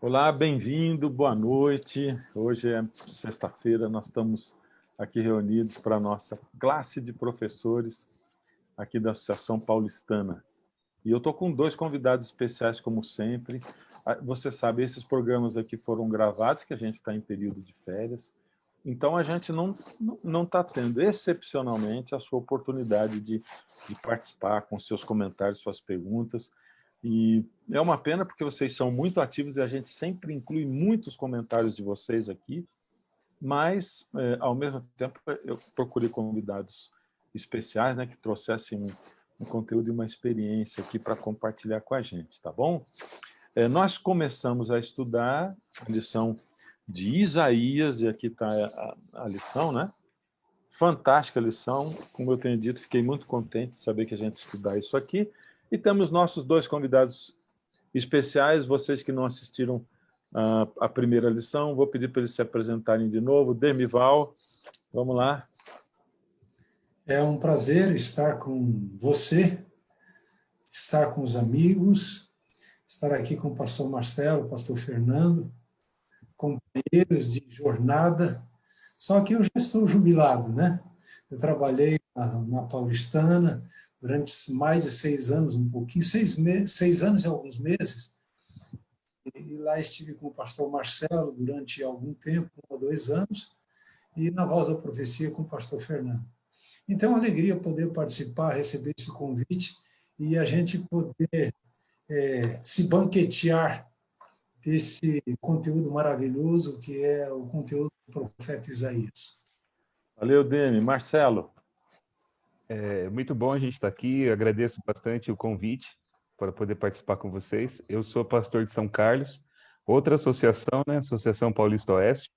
Olá, bem-vindo, boa noite. Hoje é sexta-feira, nós estamos aqui reunidos para a nossa classe de professores aqui da Associação Paulistana. E eu estou com dois convidados especiais, como sempre. Você sabe, esses programas aqui foram gravados, que a gente está em período de férias. Então, a gente não está tendo, excepcionalmente, a sua oportunidade de participar com seus comentários, suas perguntas. E é uma pena porque vocês são muito ativos e a gente sempre inclui muitos comentários de vocês aqui, mas, ao mesmo tempo, eu procurei convidados especiais, né, que trouxessem um conteúdo e uma experiência aqui para compartilhar com a gente, tá bom? Nós começamos a estudar a lição de Isaías, e aqui está a lição, né? Fantástica lição, como eu tenho dito, fiquei muito contente de saber que a gente estudar isso aqui. E temos nossos dois convidados especiais, vocês que não assistiram a primeira lição, vou pedir para eles se apresentarem de novo. Demival, vamos lá. É um prazer estar com você, estar com os amigos, estar aqui com o pastor Marcelo, o pastor Fernando, companheiros de jornada. Só que eu já estou jubilado, né? Eu trabalhei na Paulistana durante mais de 6 anos, um pouquinho, 6 anos e alguns meses. E lá estive com o pastor Marcelo durante algum tempo, 1 ou 2 anos, e na Voz da Profecia com o pastor Fernando. Então, é uma alegria poder participar, receber esse convite e a gente poder se banquetear desse conteúdo maravilhoso que é o conteúdo do profeta Isaías. Valeu, Demi. Marcelo. É muito bom a gente estar aqui, eu agradeço bastante o convite para poder participar com vocês. Eu sou pastor de São Carlos, outra associação, né? Associação Paulista Oeste,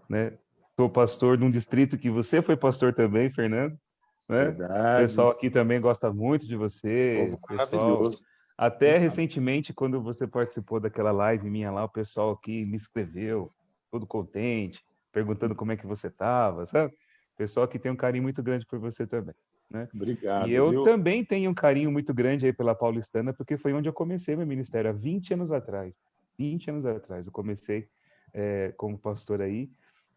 né? Sou pastor de um distrito que você foi pastor também, Fernando, né? O Verdade. pessoal aqui também gosta muito de você, Povo pessoal. maravilhoso. Até recentemente, quando você participou daquela live minha lá, o pessoal aqui me escreveu, todo contente, perguntando como é que você estava, sabe? O pessoal aqui tem um carinho muito grande por você também, né? Obrigado, E eu viu? também tenho um carinho muito grande aí pela Paulistana, porque foi onde eu comecei meu ministério, há 20 anos atrás. 20 anos atrás eu comecei como pastor aí,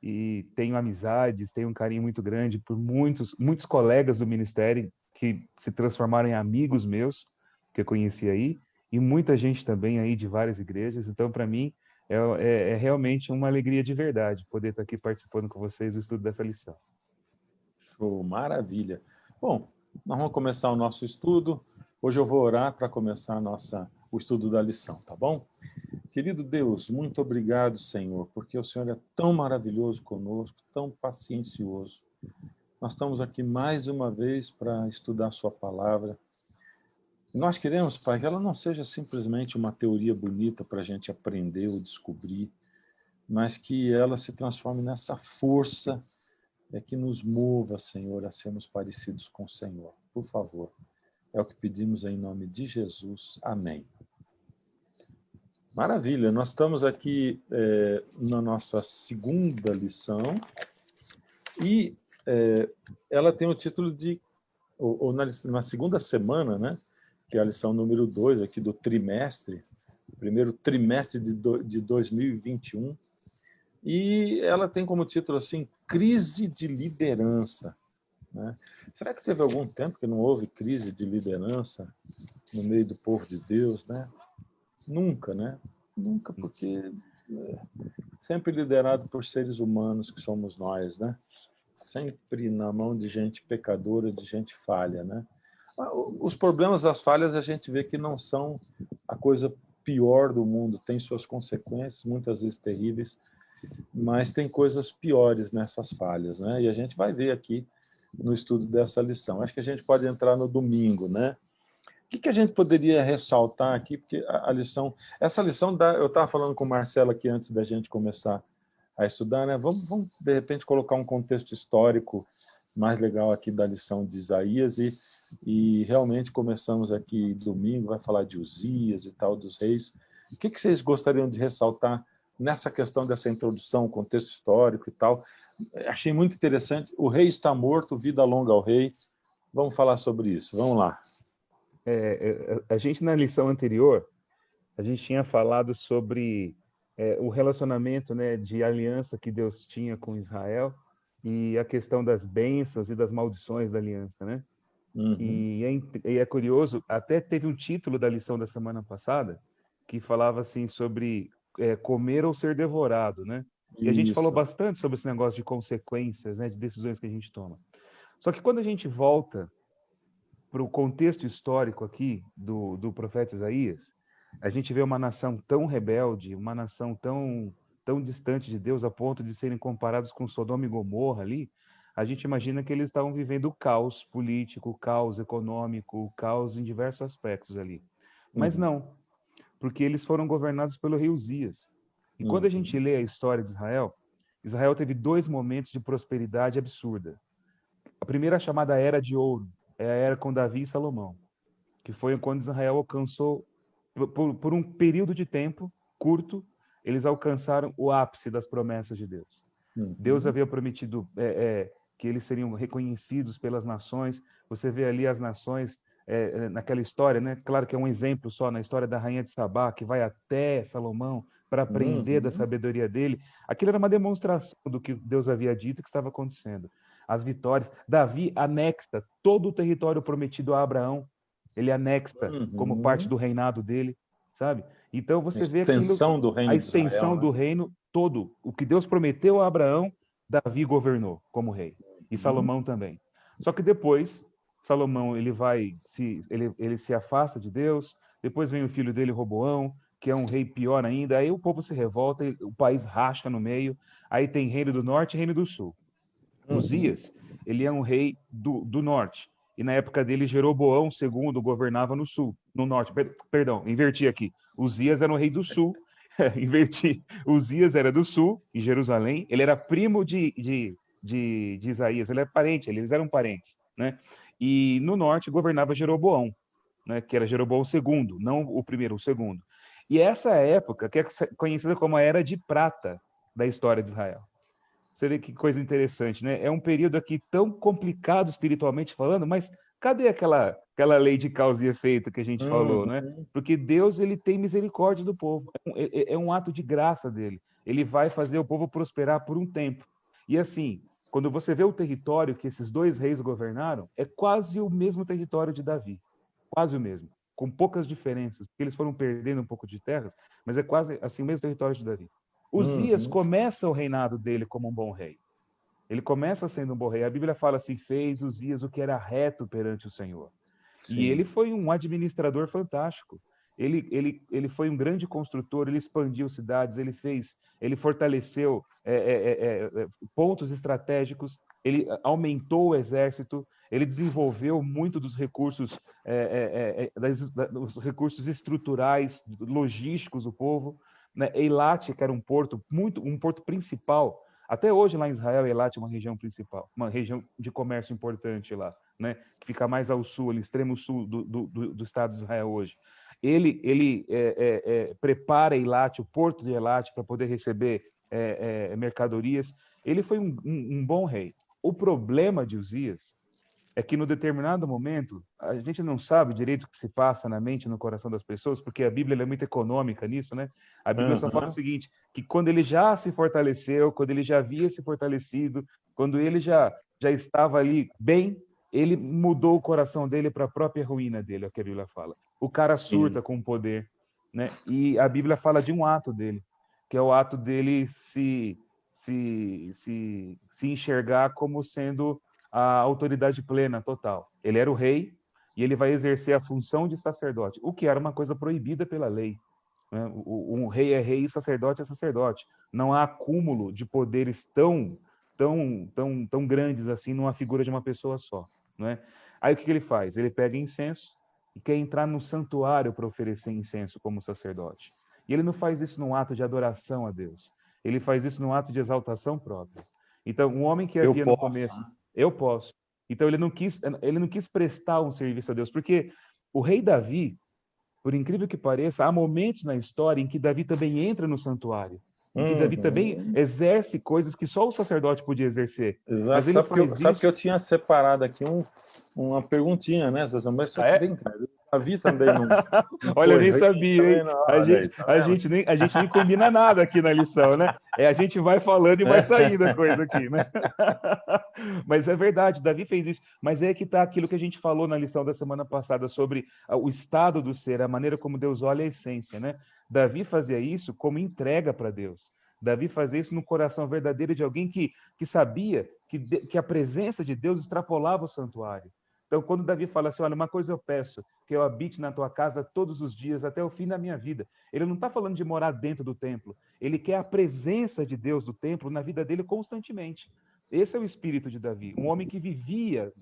e tenho amizades, tenho um carinho muito grande por muitos colegas do ministério que se transformaram em amigos meus, que eu conheci aí, e muita gente também aí de várias igrejas. Então, para mim, é realmente uma alegria de verdade poder estar aqui participando com vocês do estudo dessa lição. Show, maravilha. Bom, nós vamos começar o nosso estudo. Hoje eu vou orar para começar o estudo da lição, tá bom? Querido Deus, muito obrigado, Senhor, porque o Senhor é tão maravilhoso conosco, tão paciencioso. Nós estamos aqui mais uma vez para estudar a sua palavra. E nós queremos, Pai, que ela não seja simplesmente uma teoria bonita para a gente aprender ou descobrir, mas que ela se transforme nessa força que nos mova, Senhor, a sermos parecidos com o Senhor. Por favor. É o que pedimos em nome de Jesus. Amém. Maravilha, nós estamos aqui na nossa segunda lição e ela tem o título de, ou na segunda semana, né, que é a lição número 2 aqui do trimestre, primeiro trimestre de 2021, e ela tem como título assim, Crise de Liderança. Né? Será que teve algum tempo que não houve crise de liderança no meio do povo de Deus, né? Nunca, né? Nunca, porque sempre liderado por seres humanos que somos nós, né? Sempre na mão de gente pecadora, de gente falha, né? Os problemas, as falhas, a gente vê que não são a coisa pior do mundo, tem suas consequências, muitas vezes terríveis, mas tem coisas piores nessas falhas, né? E a gente vai ver aqui no estudo dessa lição. Acho que a gente pode entrar no domingo, né? O que a gente poderia ressaltar aqui? Porque a lição, essa lição, eu estava falando com o Marcelo aqui antes da gente começar a estudar, né? Vamos de repente colocar um contexto histórico mais legal aqui da lição de Isaías e realmente começamos aqui domingo, vai falar de Uzias e tal, dos reis. O que vocês gostariam de ressaltar nessa questão dessa introdução, contexto histórico e tal? Achei muito interessante. O rei está morto, vida longa ao rei. Vamos falar sobre isso. Vamos lá. A gente, na lição anterior, a gente tinha falado sobre o relacionamento, né, de aliança que Deus tinha com Israel e a questão das bênçãos e das maldições da aliança, né? Uhum. E é curioso, até teve um título da lição da semana passada que falava assim sobre comer ou ser devorado, né? E a gente falou Isso. bastante sobre esse negócio de consequências, né, de decisões que a gente toma. Só que quando a gente volta para o contexto histórico aqui do profeta Isaías, a gente vê uma nação tão rebelde, uma nação tão distante de Deus, a ponto de serem comparados com Sodoma e Gomorra ali. A gente imagina que eles estavam vivendo o caos político, o caos econômico, o caos em diversos aspectos ali. Mas não, porque eles foram governados pelo rei Uzias. E quando a gente lê a história de Israel, Israel teve 2 momentos de prosperidade absurda. A primeira é chamada Era de Ouro, é a era com Davi e Salomão, que foi quando Israel alcançou, por um período de tempo curto, eles alcançaram o ápice das promessas de Deus. Deus havia prometido que eles seriam reconhecidos pelas nações. Você vê ali as nações naquela história, né? Claro que é um exemplo só na história da rainha de Sabá, que vai até Salomão para aprender da sabedoria dele. Aquilo era uma demonstração do que Deus havia dito que estava acontecendo. As vitórias. Davi anexa todo o território prometido a Abraão. Ele anexa como parte do reinado dele, sabe? Então você vê aquilo, a extensão do reino todo. O que Deus prometeu a Abraão, Davi governou como rei. E Salomão também. Só que depois, Salomão ele se afasta de Deus. Depois vem o filho dele, Roboão, que é um rei pior ainda. Aí o povo se revolta, o país racha no meio. Aí tem reino do norte e reino do sul. Uzias, ele é um rei do norte. E na época dele, Jeroboão II governava no sul, no norte. Perdão, inverti aqui. Uzias era um rei do sul. Inverti. Uzias era do sul, em Jerusalém. Ele era primo de Isaías. Ele é parente, eles eram parentes, né? E no norte governava Jeroboão, né? Que era Jeroboão II, não o primeiro, o segundo. E essa época, que é conhecida como a Era de Prata da história de Israel. Você vê que coisa interessante, né? É um período aqui tão complicado espiritualmente falando, mas cadê aquela lei de causa e efeito que a gente falou, né? Porque Deus, ele tem misericórdia do povo. É um ato de graça dele. Ele vai fazer o povo prosperar por um tempo. E assim, quando você vê o território que esses 2 reis governaram, é quase o mesmo território de Davi. Quase o mesmo. Com poucas diferenças, porque eles foram perdendo um pouco de terras, mas é quase assim o mesmo território de Davi. Uzias começa o reinado dele como um bom rei. Ele começa sendo um bom rei. A Bíblia fala assim, fez Uzias o que era reto perante o Senhor. Sim. E ele foi um administrador fantástico. Ele foi um grande construtor, ele expandiu cidades, ele fortaleceu pontos estratégicos, ele aumentou o exército, ele desenvolveu muito dos recursos, dos recursos estruturais, logísticos do povo. Né? Eilat, que era um porto principal, até hoje lá em Israel, Eilat é uma região principal, uma região de comércio importante lá, né? Que fica mais ao sul, ali, extremo sul do estado de Israel hoje. Ele prepara Eilat, o porto de Eilat, para poder receber mercadorias. Ele foi um bom rei. O problema de Uzias é que, no determinado momento, a gente não sabe direito o que se passa na mente e no coração das pessoas, porque a Bíblia é muito econômica nisso, né? A Bíblia só fala o seguinte, que quando ele já se fortaleceu, quando ele já havia se fortalecido, quando ele já estava ali bem, ele mudou o coração dele para a própria ruína dele, é o que a Bíblia fala. O cara surta com o poder, né? E a Bíblia fala de um ato dele, que é o ato dele se enxergar como sendo a autoridade plena, total. Ele era o rei e ele vai exercer a função de sacerdote, o que era uma coisa proibida pela lei. Né? Um rei é rei e sacerdote é sacerdote. Não há acúmulo de poderes tão grandes assim numa figura de uma pessoa só. Né? Aí o que ele faz? Ele pega incenso e quer entrar no santuário para oferecer incenso como sacerdote. E ele não faz isso num ato de adoração a Deus. Ele faz isso num ato de exaltação própria. Então, um homem que havia no começo... Eu posso. Então ele não quis prestar um serviço a Deus, porque o rei Davi, por incrível que pareça, há momentos na história em que Davi também entra no santuário, em que Davi também exerce coisas que só o sacerdote podia exercer. Exato. Mas ele sabe que eu tinha separado aqui uma perguntinha, né, Zezé? Mas só que vem cá, Davi também não Olha, eu nem rei, sabia, hein? também não. Olha aí, tá vendo? A gente nem combina nada aqui na lição, né? A gente vai falando e vai saindo a coisa aqui, né? Mas é verdade, Davi fez isso. Mas é que está aquilo que a gente falou na lição da semana passada sobre o estado do ser, a maneira como Deus olha a essência, né? Davi fazia isso como entrega para Deus. Davi fazia isso no coração verdadeiro de alguém que sabia que a presença de Deus extrapolava o santuário. Então, quando Davi fala assim, olha, uma coisa eu peço, que eu habite na tua casa todos os dias, até o fim da minha vida. Ele não está falando de morar dentro do templo. Ele quer a presença de Deus do templo na vida dele constantemente. Esse é o espírito de Davi, um homem que vivia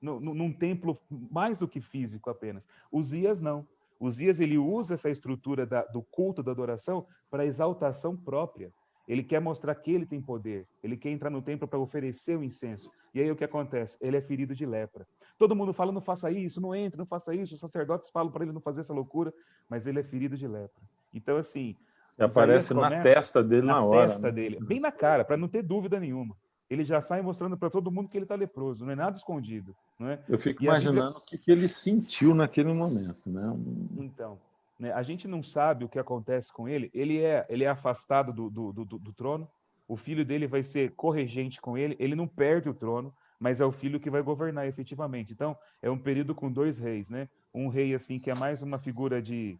num templo mais do que físico apenas. Uzias não. Uzias, ele usa essa estrutura do culto, da adoração, para exaltação própria. Ele quer mostrar que ele tem poder. Ele quer entrar no templo para oferecer o incenso. E aí o que acontece? Ele é ferido de lepra. Todo mundo fala, não faça isso, não entre, não faça isso. Os sacerdotes falam para ele não fazer essa loucura, mas ele é ferido de lepra. Então, assim... Aparece na testa dele na hora. Na testa dele, bem na cara, para não ter dúvida nenhuma. Ele já sai mostrando para todo mundo que ele está leproso, não é nada escondido. Não é? Eu fico imaginando o que ele sentiu naquele momento. Né? Então, né, a gente não sabe o que acontece com ele. Ele é afastado do trono, o filho dele vai ser corregente com ele não perde o trono, mas é o filho que vai governar efetivamente. Então, é um período com dois reis, né? Um rei assim que é mais uma figura de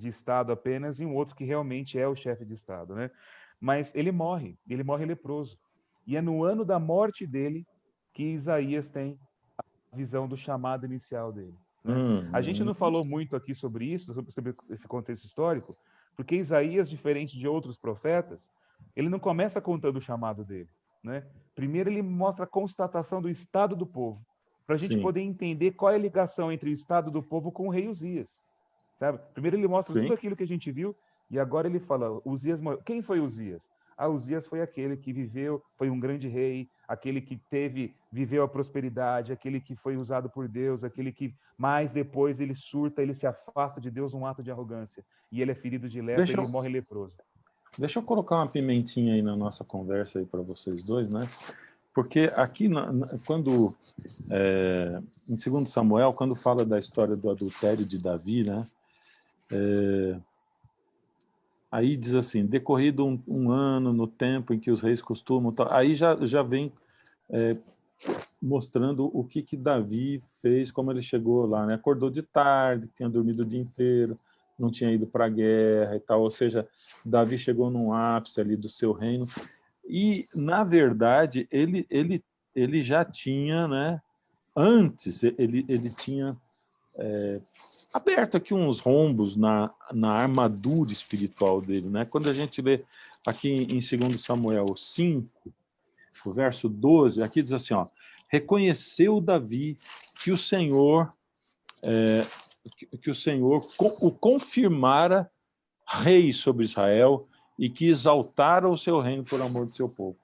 Estado apenas, e um outro que realmente é o chefe de Estado, né? Mas ele morre leproso. E é no ano da morte dele que Isaías tem a visão do chamado inicial dele. Né? A gente não falou muito aqui sobre isso, sobre esse contexto histórico, porque Isaías, diferente de outros profetas, ele não começa contando o chamado dele. Né? Primeiro ele mostra a constatação do estado do povo, para a gente poder entender qual é a ligação entre o estado do povo com o rei Uzias. Sabe? Primeiro ele mostra tudo aquilo que a gente viu, e agora ele fala, Uzias morreu. Quem foi Uzias? Uzias foi aquele que viveu, foi um grande rei, aquele que viveu a prosperidade, aquele que foi usado por Deus, aquele que mais depois ele surta, ele se afasta de Deus num ato de arrogância. E ele é ferido de lepra e ele morre leproso. Deixa eu colocar uma pimentinha aí na nossa conversa aí para vocês dois, né? Porque aqui, quando em 2 Samuel, quando fala da história do adultério de Davi, né? Aí diz assim, decorrido um ano no tempo em que os reis costumam... Aí já vem mostrando o que Davi fez, como ele chegou lá, né? Acordou de tarde, tinha dormido o dia inteiro, não tinha ido para a guerra e tal. Ou seja, Davi chegou num ápice ali do seu reino. E, na verdade, ele já tinha, né? Antes, ele tinha... aberto aqui uns rombos na armadura espiritual dele, né? Quando a gente lê aqui em 2 Samuel 5, o verso 12, aqui diz assim, ó, reconheceu Davi que o Senhor o confirmara rei sobre Israel e que exaltara o seu reino por amor do seu povo.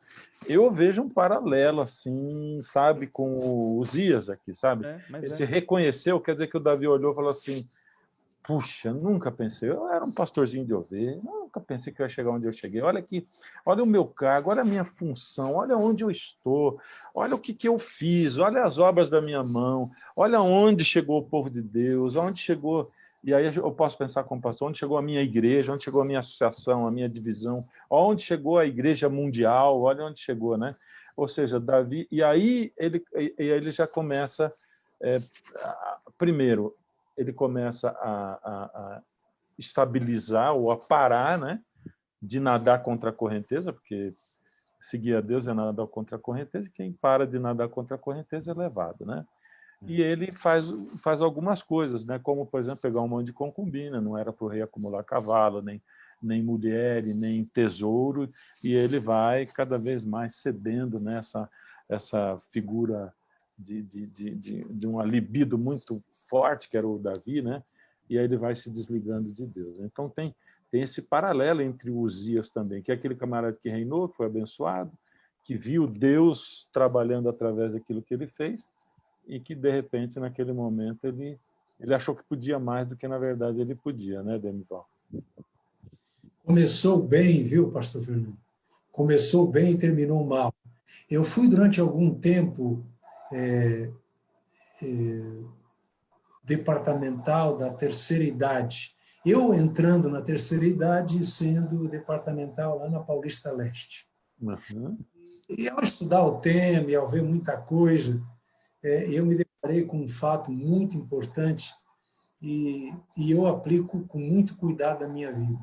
Eu vejo um paralelo, assim, sabe, com o Uzias aqui, sabe? Esse reconheceu, quer dizer que o Davi olhou e falou assim, puxa, nunca pensei, eu era um pastorzinho de ovelha, nunca pensei que eu ia chegar onde eu cheguei. Olha aqui, olha o meu cargo, olha a minha função, olha onde eu estou, olha o que eu fiz, olha as obras da minha mão, olha onde chegou o povo de Deus, onde chegou... E aí eu posso pensar como pastor, onde chegou a minha igreja, onde chegou a minha associação, a minha divisão, onde chegou a igreja mundial, olha onde chegou, né? Ou seja, Davi... E aí ele já começa... primeiro, ele começa a estabilizar ou a parar, né, de nadar contra a correnteza, porque seguir a Deus é nadar contra a correnteza, e quem para de nadar contra a correnteza é levado, né? E ele faz algumas coisas, né, como, por exemplo, pegar um monte de concubina, não era para o rei acumular cavalo, nem mulher, nem tesouro, e ele vai cada vez mais cedendo nessa essa figura de uma libido muito forte, que era o Davi, né? E aí ele vai se desligando de Deus. Então tem esse paralelo entre o Uzias também, que é aquele camarada que reinou, que foi abençoado, que viu Deus trabalhando através daquilo que ele fez, e que, de repente, naquele momento, ele achou que podia mais do que, na verdade, ele podia, né, Demival? Começou bem, viu, pastor Fernando? Começou bem e terminou mal. Eu fui, durante algum tempo, departamental da terceira idade. Eu entrando na terceira idade e sendo departamental lá na Paulista Leste. Uhum. E ao estudar o tema e ao ver muita coisa, eu me deparei com um fato muito importante e eu aplico com muito cuidado na minha vida.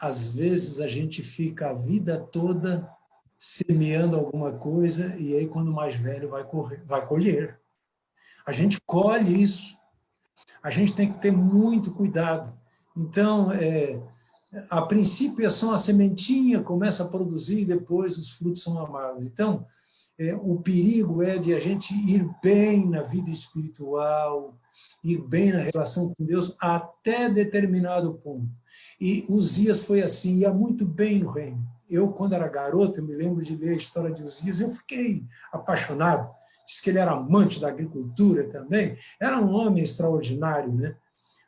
Às vezes a gente fica a vida toda semeando alguma coisa e aí quando mais velho vai colher. A gente colhe isso. A gente tem que ter muito cuidado. Então, a princípio é só uma sementinha, começa a produzir e depois os frutos são amargos. Então, o perigo é de a gente ir bem na vida espiritual, ir bem na relação com Deus até determinado ponto. E Uzias foi assim, ia muito bem no reino. Eu, quando era garoto, eu me lembro de ler a história de Uzias, eu fiquei apaixonado. Diz que ele era amante da agricultura também. Era um homem extraordinário, né?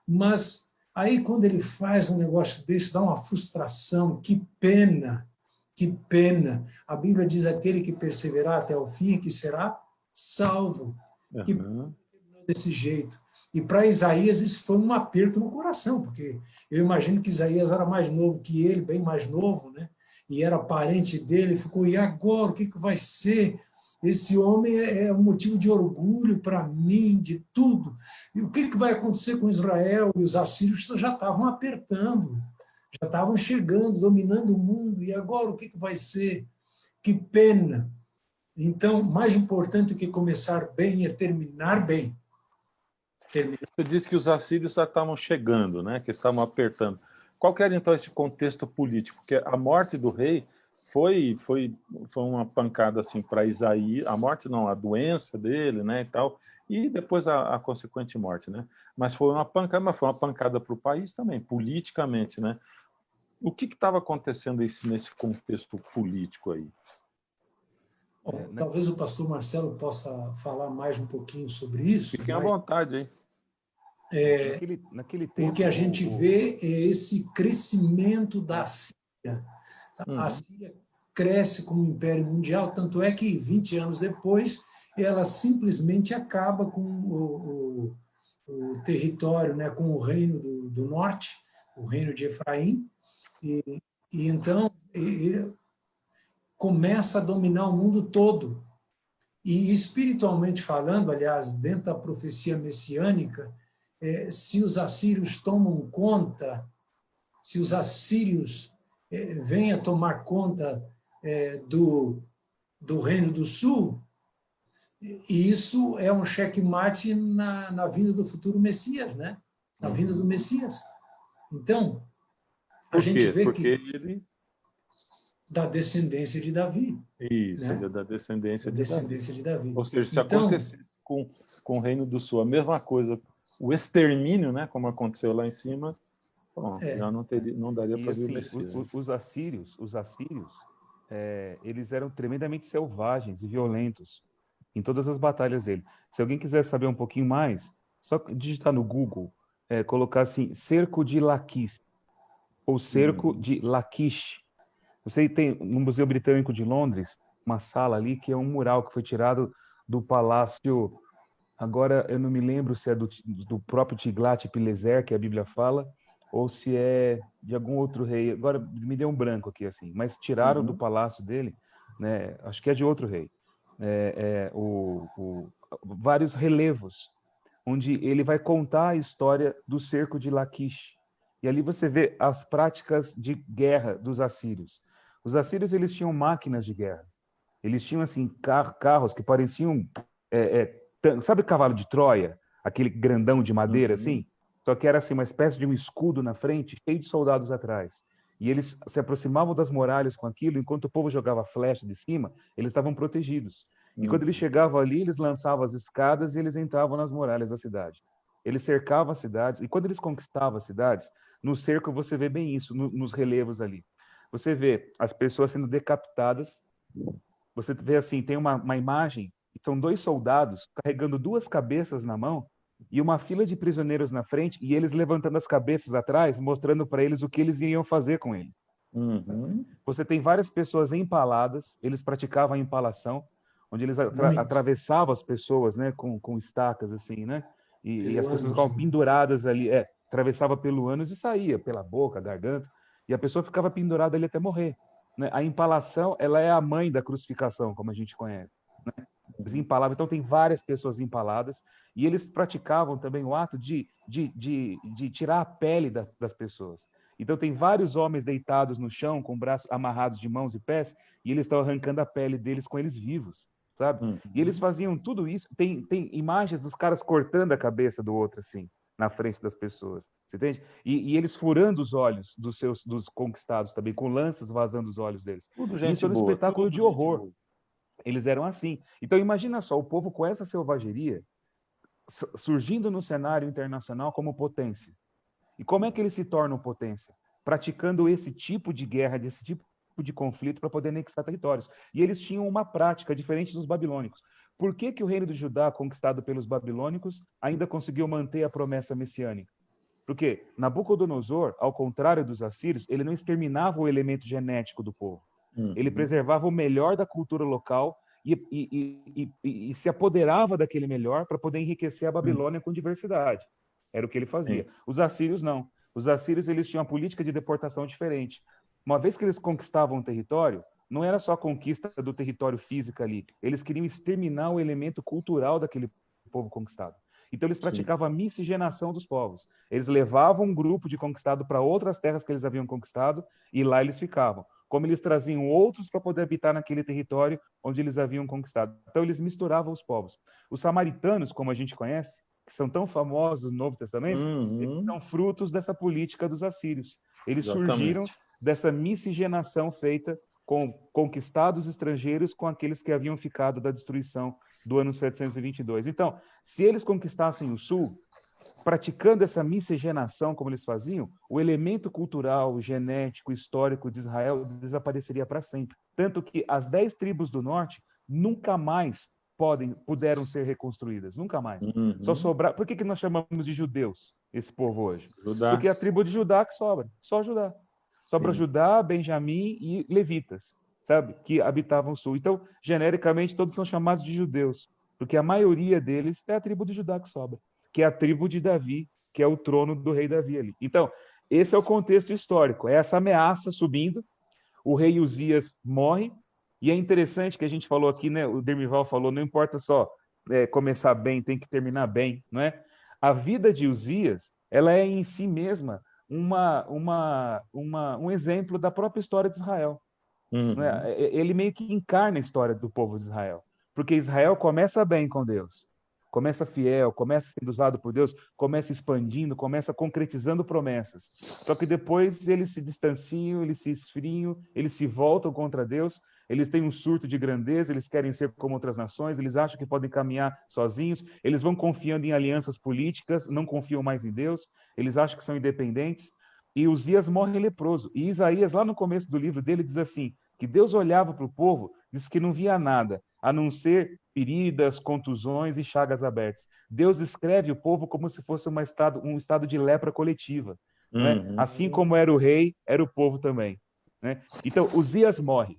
Mas aí, quando ele faz um negócio desse, dá uma frustração. Que pena, que pena. A Bíblia diz: aquele que perseverar até o fim, que será salvo. Uhum. Que pena desse jeito. E para Isaías isso foi um aperto no coração, porque eu imagino que Isaías era mais novo que ele, bem mais novo, né? E era parente dele, ficou, e agora, o que vai ser? Esse homem é um motivo de orgulho para mim, de tudo. E o que vai acontecer com Israel? E os assírios já estavam apertando, já estavam chegando, dominando o mundo, e agora o que vai ser? Que pena! Então, mais importante do que começar bem é terminar bem. Você disse que os assírios já estavam chegando, né? Que estavam apertando. Qual que era, então, esse contexto político? Porque a morte do rei foi uma pancada assim para Isaías, a morte não, a doença dele, né, e tal, e depois a consequente morte, né? Mas foi uma pancada para o país também, politicamente, né? O que estava acontecendo nesse contexto político aí? Bom, talvez o pastor Marcelo possa falar mais um pouquinho sobre isso. Fiquem à vontade aí. Naquele tempo, o que a gente vê é esse crescimento da Síria. A Síria cresce como império mundial, tanto é que 20 anos depois ela simplesmente acaba com o território, né, com o reino do norte, o reino de Efraim, e então ele começa a dominar o mundo todo. E espiritualmente falando, aliás, dentro da profecia messiânica, se os assírios tomam conta, se os assírios vêm a tomar conta do Reino do Sul, e isso é um checkmate na vinda do futuro Messias, né? Na vinda do Messias. Então, a gente vê Porque que ele... da descendência de Davi. Isso, né? ele é da descendência de Davi. Ou seja, se então, acontecesse com o Reino do Sul a mesma coisa, o extermínio, né, como aconteceu lá em cima, bom, já não daria para ver o Messias. Os assírios, eles eram tremendamente selvagens e violentos em todas as batalhas dele. Se alguém quiser saber um pouquinho mais, só digitar no Google, colocar assim, cerco de Laquis, ou cerco de Laquish. Você tem no Museu Britânico de Londres uma sala ali que é um mural que foi tirado do palácio. Agora eu não me lembro se é do próprio Tiglat-Pileser, que a Bíblia fala, ou se é de algum outro rei. Agora me deu um branco aqui assim, mas tiraram do palácio dele, né? Acho que é de outro rei. Vários relevos onde ele vai contar a história do cerco de Laquish. E ali você vê as práticas de guerra dos assírios. Os assírios, eles tinham máquinas de guerra. Eles tinham, assim, carros que pareciam... sabe cavalo de Troia? Aquele grandão de madeira, assim? Só que era, assim, uma espécie de um escudo na frente, cheio de soldados atrás. E eles se aproximavam das muralhas com aquilo, enquanto o povo jogava flecha de cima, eles estavam protegidos. E quando eles chegavam ali, eles lançavam as escadas e eles entravam nas muralhas da cidade. Eles cercavam as cidades, e quando eles conquistavam as cidades, no cerco você vê bem isso, nos relevos ali. Você vê as pessoas sendo decapitadas, você vê assim, tem uma imagem, são 2 soldados carregando 2 cabeças na mão e uma fila de prisioneiros na frente e eles levantando as cabeças atrás, mostrando para eles o que eles iriam fazer com eles. Você tem várias pessoas empaladas, eles praticavam a empalação. onde eles Muito. atravessavam as pessoas, né, com estacas assim, né? E as Pelo pessoas ânus, ficavam né? penduradas ali, atravessava pelo ânus e saía pela boca, garganta, e a pessoa ficava pendurada ali até morrer, né? A empalação, ela é a mãe da crucificação, como a gente conhece, né? Eles empalavam, então tem várias pessoas empaladas, e eles praticavam também o ato de tirar a pele das pessoas. Então tem vários homens deitados no chão, com braços amarrados de mãos e pés, e eles estão arrancando a pele deles com eles vivos, sabe? E eles faziam tudo isso. Tem imagens dos caras cortando a cabeça do outro, assim, na frente das pessoas. Você entende? E eles furando os olhos dos conquistados também, com lanças vazando os olhos deles. Tudo E isso gente era um boa, espetáculo tudo de gente horror. boa. Eles eram assim. Então imagina só, o povo com essa selvageria surgindo no cenário internacional como potência. E como é que eles se tornam potência? Praticando esse tipo de guerra, desse tipo de conflito para poder anexar territórios. E eles tinham uma prática diferente dos babilônicos. Por que, que o reino de Judá, conquistado pelos babilônicos, ainda conseguiu manter a promessa messiânica? Porque Nabucodonosor, ao contrário dos assírios, ele não exterminava o elemento genético do povo. Ele preservava o melhor da cultura local e se apoderava daquele melhor para poder enriquecer a Babilônia com diversidade. Era o que ele fazia. Sim. Os assírios não. Os assírios eles tinham uma política de deportação diferente. Uma vez que eles conquistavam um território, não era só a conquista do território físico ali. Eles queriam exterminar o elemento cultural daquele povo conquistado. Então eles praticavam a miscigenação dos povos. Eles levavam um grupo de conquistado para outras terras que eles haviam conquistado e lá eles ficavam. Como eles traziam outros para poder habitar naquele território onde eles haviam conquistado. Então eles misturavam os povos. Os samaritanos, como a gente conhece, que são tão famosos no Novo Testamento, eles são frutos dessa política dos assírios. Eles surgiram Exatamente. dessa miscigenação feita com conquistados estrangeiros com aqueles que haviam ficado da destruição do ano 722. Então, se eles conquistassem o sul, praticando essa miscigenação como eles faziam, o elemento cultural, genético, histórico de Israel desapareceria para sempre. Tanto que as 10 tribos do norte nunca mais puderam ser reconstruídas, nunca mais. Só sobrar. Por que nós chamamos de judeus esse povo hoje? Judá. Porque é a tribo de Judá que sobra, só Judá. Sobra Sim. Judá, Benjamim e levitas, sabe? Que habitavam o sul. Então, genericamente, todos são chamados de judeus, porque a maioria deles é a tribo de Judá que sobra, que é a tribo de Davi, que é o trono do rei Davi ali. Então, esse é o contexto histórico, é essa ameaça subindo, o rei Uzias morre, e é interessante que a gente falou aqui, né? O Dermival falou, não importa só começar bem, tem que terminar bem, não é? A vida de Uzias, ela é em si mesma um exemplo da própria história de Israel. Não é? Ele meio que encarna a história do povo de Israel, porque Israel começa bem com Deus, começa fiel, começa sendo usado por Deus, começa expandindo, começa concretizando promessas. Só que depois eles se distanciam, eles se esfriam, eles se voltam contra Deus, eles têm um surto de grandeza, eles querem ser como outras nações, eles acham que podem caminhar sozinhos, eles vão confiando em alianças políticas, não confiam mais em Deus, eles acham que são independentes, e Uzias morre leproso. E Isaías, lá no começo do livro dele, diz assim, que Deus olhava para o povo, diz que não via nada, a não ser feridas, contusões e chagas abertas. Deus descreve o povo como se fosse um estado de lepra coletiva. Não é? Assim como era o rei, era o povo também. Né? Então, Uzias morre.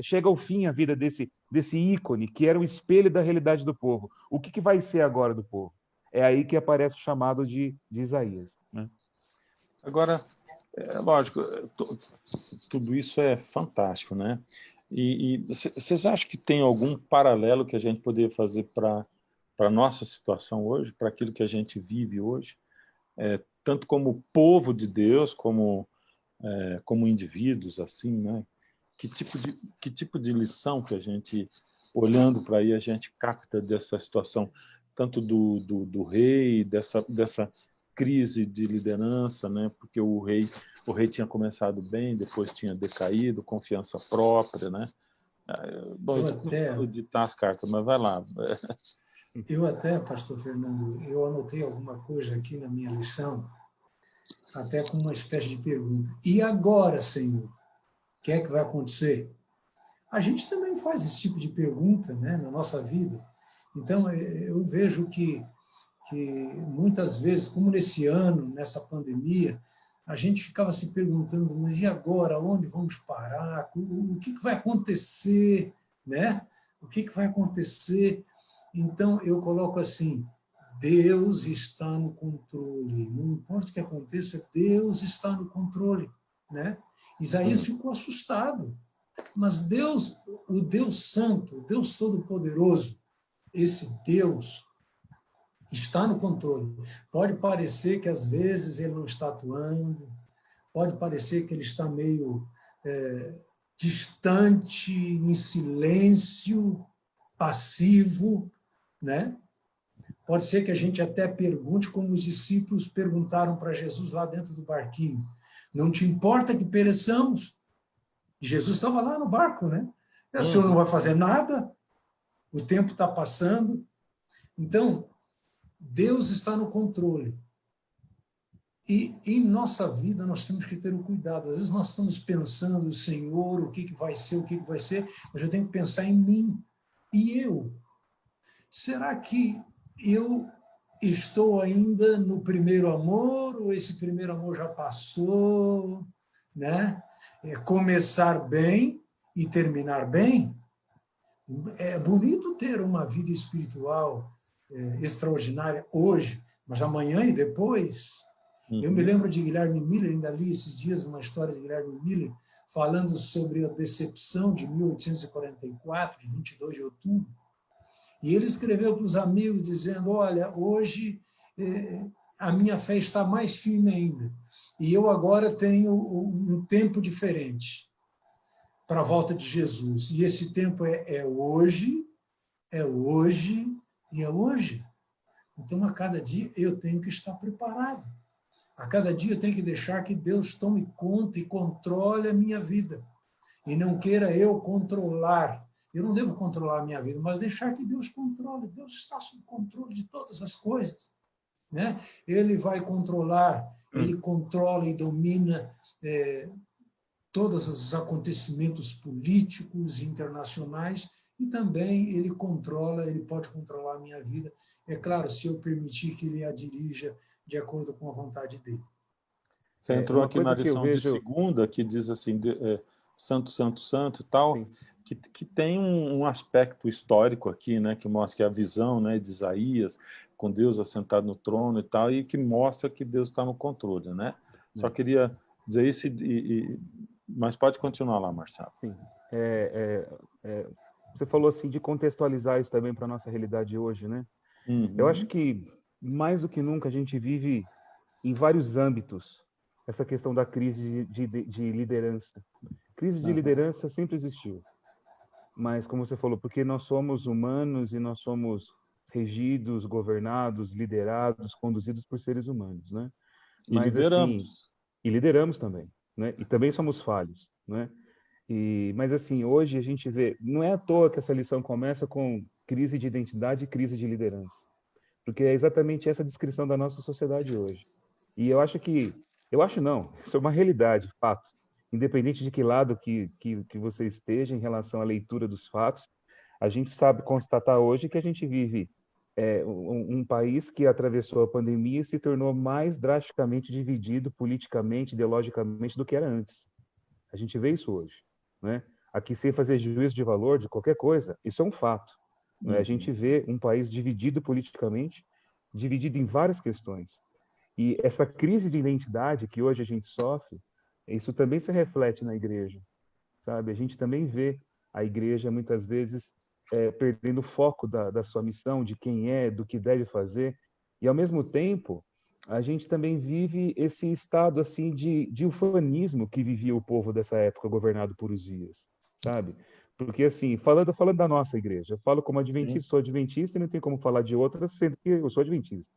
Chega ao fim a vida desse ícone, que era um espelho da realidade do povo. O que vai ser agora do povo? É aí que aparece o chamado de Isaías. Né? Agora, lógico, tudo isso é fantástico, né? E vocês acham que tem algum paralelo que a gente poderia fazer para a nossa situação hoje, para aquilo que a gente vive hoje, tanto como povo de Deus, como indivíduos, assim, né? Que tipo de lição que a gente, olhando para aí, a gente capta dessa situação, tanto do rei, dessa crise de liderança, né? Porque o rei tinha começado bem, depois tinha decaído, confiança própria, né? Bom, eu estou começando a ditar as cartas, mas vai lá. Eu até, pastor Fernando, eu anotei alguma coisa aqui na minha lição, até com uma espécie de pergunta. E agora, Senhor? O que é que vai acontecer? A gente também faz esse tipo de pergunta, né, na nossa vida. Então, eu vejo que muitas vezes, como nesse ano, nessa pandemia, a gente ficava se perguntando, mas e agora? Onde vamos parar? O que vai acontecer? né? O que vai acontecer? Então, eu coloco assim, Deus está no controle. Não importa o que aconteça, Deus está no controle, né? Isaías ficou assustado. Mas Deus, o Deus Santo, o Deus Todo-Poderoso, esse Deus está no controle. Pode parecer que às vezes ele não está atuando, pode parecer que ele está meio distante, em silêncio, passivo, né? Pode ser que a gente até pergunte, como os discípulos perguntaram para Jesus lá dentro do barquinho, não te importa que pereçamos? E Jesus estava lá no barco, né? O senhor não vai fazer nada? O tempo está passando. Então, Deus está no controle. E em nossa vida nós temos que ter o cuidado. Às vezes nós estamos pensando, Senhor, o que vai ser, o que vai ser, mas eu tenho que pensar em mim. E eu? Será que eu estou ainda no primeiro amor, ou esse primeiro amor já passou, né? Começar bem e terminar bem. É bonito ter uma vida espiritual extraordinária hoje, mas amanhã e depois. Eu me lembro de Guilherme Miller, ainda li esses dias uma história de Guilherme Miller, falando sobre a decepção de 1844, de 22 de outubro. E ele escreveu para os amigos dizendo, olha, hoje a minha fé está mais firme ainda. E eu agora tenho um tempo diferente para a volta de Jesus. E esse tempo é hoje e é hoje. Então, a cada dia eu tenho que estar preparado. A cada dia eu tenho que deixar que Deus tome conta e controle a minha vida. E não queira eu controlar. Eu não devo controlar a minha vida, mas deixar que Deus controle. Deus está sob controle de todas as coisas, né? Ele vai controlar, ele controla e domina todos os acontecimentos políticos internacionais e também ele pode controlar a minha vida. É claro, se eu permitir que ele a dirija de acordo com a vontade dele. Você entrou aqui na lição de segunda, que diz assim, santo, santo, santo e tal, que tem um aspecto histórico aqui, né, que mostra que a visão, né, de Isaías, com Deus assentado no trono e tal, e que mostra que Deus está no controle, né? Só queria dizer isso, mas pode continuar lá, Marcelo. Sim. Você falou assim de contextualizar isso também para a nossa realidade hoje, né? Eu acho que, mais do que nunca, a gente vive em vários âmbitos essa questão da crise de liderança. Crise de liderança sempre existiu. Mas, como você falou, porque nós somos humanos e nós somos regidos, governados, liderados, conduzidos por seres humanos, né? Mas, lideramos. Assim, e lideramos também, né? E também somos falhos, né? Mas, assim, hoje a gente vê... Não é à toa que essa lição começa com crise de identidade e crise de liderança. Porque é exatamente essa descrição da nossa sociedade hoje. E eu acho que... Eu acho não, isso é uma realidade, fato. Independente de que lado que você esteja em relação à leitura dos fatos, a gente sabe constatar hoje que a gente vive um país que atravessou a pandemia e se tornou mais drasticamente dividido politicamente, ideologicamente do que era antes. A gente vê isso hoje, né? Aqui, sem fazer juízo de valor de qualquer coisa, isso é um fato. Né? A gente vê um país dividido politicamente, dividido em várias questões. E essa crise de identidade que hoje a gente sofre, isso também se reflete na igreja, sabe? A gente também vê a igreja, muitas vezes, perdendo o foco da sua missão, de quem é, do que deve fazer. E, ao mesmo tempo, a gente também vive esse estado assim de ufanismo que vivia o povo dessa época, governado por Uzias, sabe? Porque, assim, falando da nossa igreja, eu falo como adventista, sou adventista e não tem como falar de outras, sendo que eu sou adventista.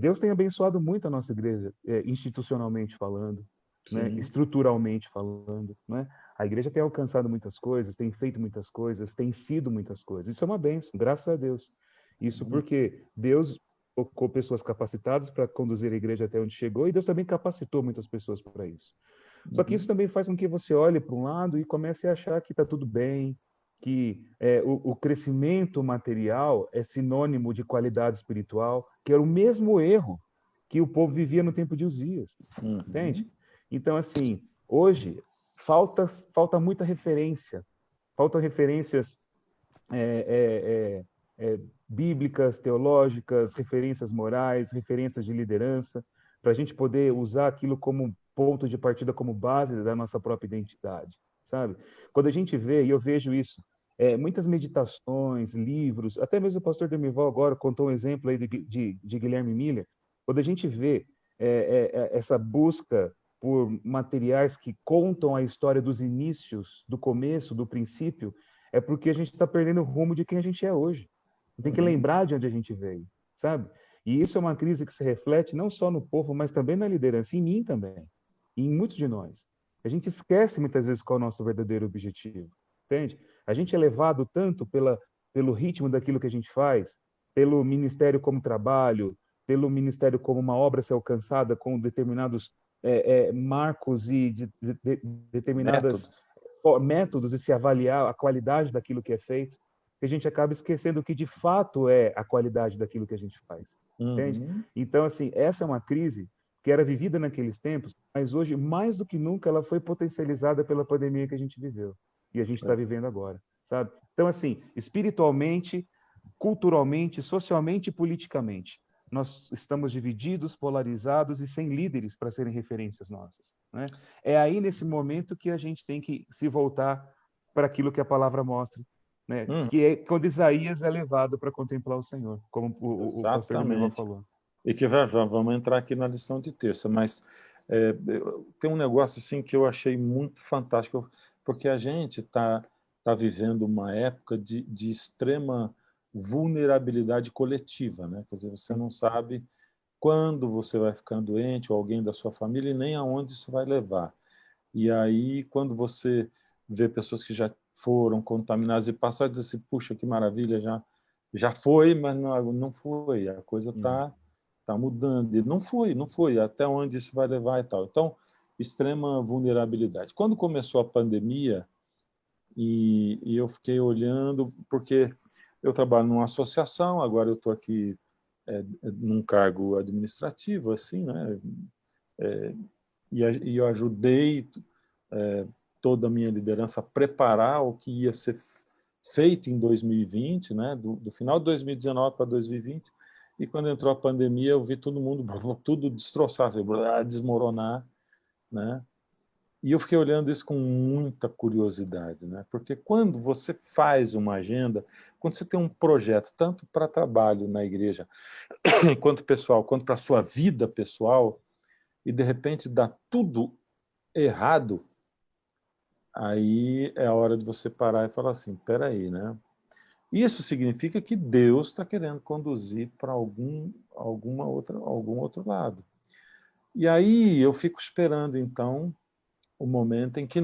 Deus tem abençoado muito a nossa igreja, institucionalmente falando, né? Estruturalmente falando, né? A igreja tem alcançado muitas coisas, tem feito muitas coisas, tem sido muitas coisas. Isso é uma bênção, graças a Deus. Isso porque Deus colocou pessoas capacitadas para conduzir a igreja até onde chegou e Deus também capacitou muitas pessoas para isso. Só que isso também faz com que você olhe para um lado e comece a achar que está tudo bem, que o crescimento material é sinônimo de qualidade espiritual, que era o mesmo erro que o povo vivia no tempo de Uzias, entende? Então, assim, hoje falta muita referência faltam referências bíblicas, teológicas, referências morais, referências de liderança, para a gente poder usar aquilo como ponto de partida, como base da nossa própria identidade, sabe? Quando a gente vê, e eu vejo isso, muitas meditações, livros, até mesmo o pastor Demival agora contou um exemplo aí de Guilherme Miller, quando a gente vê essa busca por materiais que contam a história dos inícios, do começo, do princípio, é porque a gente está perdendo o rumo de quem a gente é hoje. Tem que lembrar de onde a gente veio, sabe? E isso é uma crise que se reflete não só no povo, mas também na liderança, em mim também, e em muitos de nós. A gente esquece muitas vezes qual é o nosso verdadeiro objetivo, entende? A gente é levado tanto pelo ritmo daquilo que a gente faz, pelo ministério como trabalho, pelo ministério como uma obra a ser alcançada com determinados marcos e determinadas métodos de se avaliar a qualidade daquilo que é feito, que a gente acaba esquecendo o que de fato é a qualidade daquilo que a gente faz, entende? Então, assim, essa é uma crise que era vivida naqueles tempos, mas hoje, mais do que nunca, ela foi potencializada pela pandemia que a gente viveu e a gente está vivendo agora, sabe? Então, assim, espiritualmente, culturalmente, socialmente e politicamente, nós estamos divididos, polarizados e sem líderes para serem referências nossas, né? É aí, nesse momento, que a gente tem que se voltar para aquilo que a palavra mostra, né? Que é quando Isaías é levado para contemplar o Senhor, como o pastor Demival falou. E que vamos entrar aqui na lição de terça, mas tem um negócio assim que eu achei muito fantástico, porque a gente está vivendo uma época de extrema vulnerabilidade coletiva, né? Quer dizer, você não sabe quando você vai ficar doente ou alguém da sua família e nem aonde isso vai levar. E aí, quando você vê pessoas que já foram contaminadas e passaram a dizer assim, puxa, que maravilha, já foi, mas não foi, a coisa está mudando. E não foi, até onde isso vai levar e tal. Então, extrema vulnerabilidade. Quando começou a pandemia, e eu fiquei olhando, porque eu trabalho numa associação, agora eu estou aqui num cargo administrativo, assim, né? E eu ajudei toda a minha liderança a preparar o que ia ser feito em 2020, né? Do final de 2019 para 2020. E quando entrou a pandemia, eu vi todo mundo, tudo destroçar, desmoronar, né? E eu fiquei olhando isso com muita curiosidade, né? Porque quando você faz uma agenda, quando você tem um projeto, tanto para trabalho na igreja, quanto pessoal, quanto para a sua vida pessoal, e de repente dá tudo errado, aí é a hora de você parar e falar assim, espera aí, né? Isso significa que Deus está querendo conduzir para algum outro lado. E aí eu fico esperando, então, o momento em que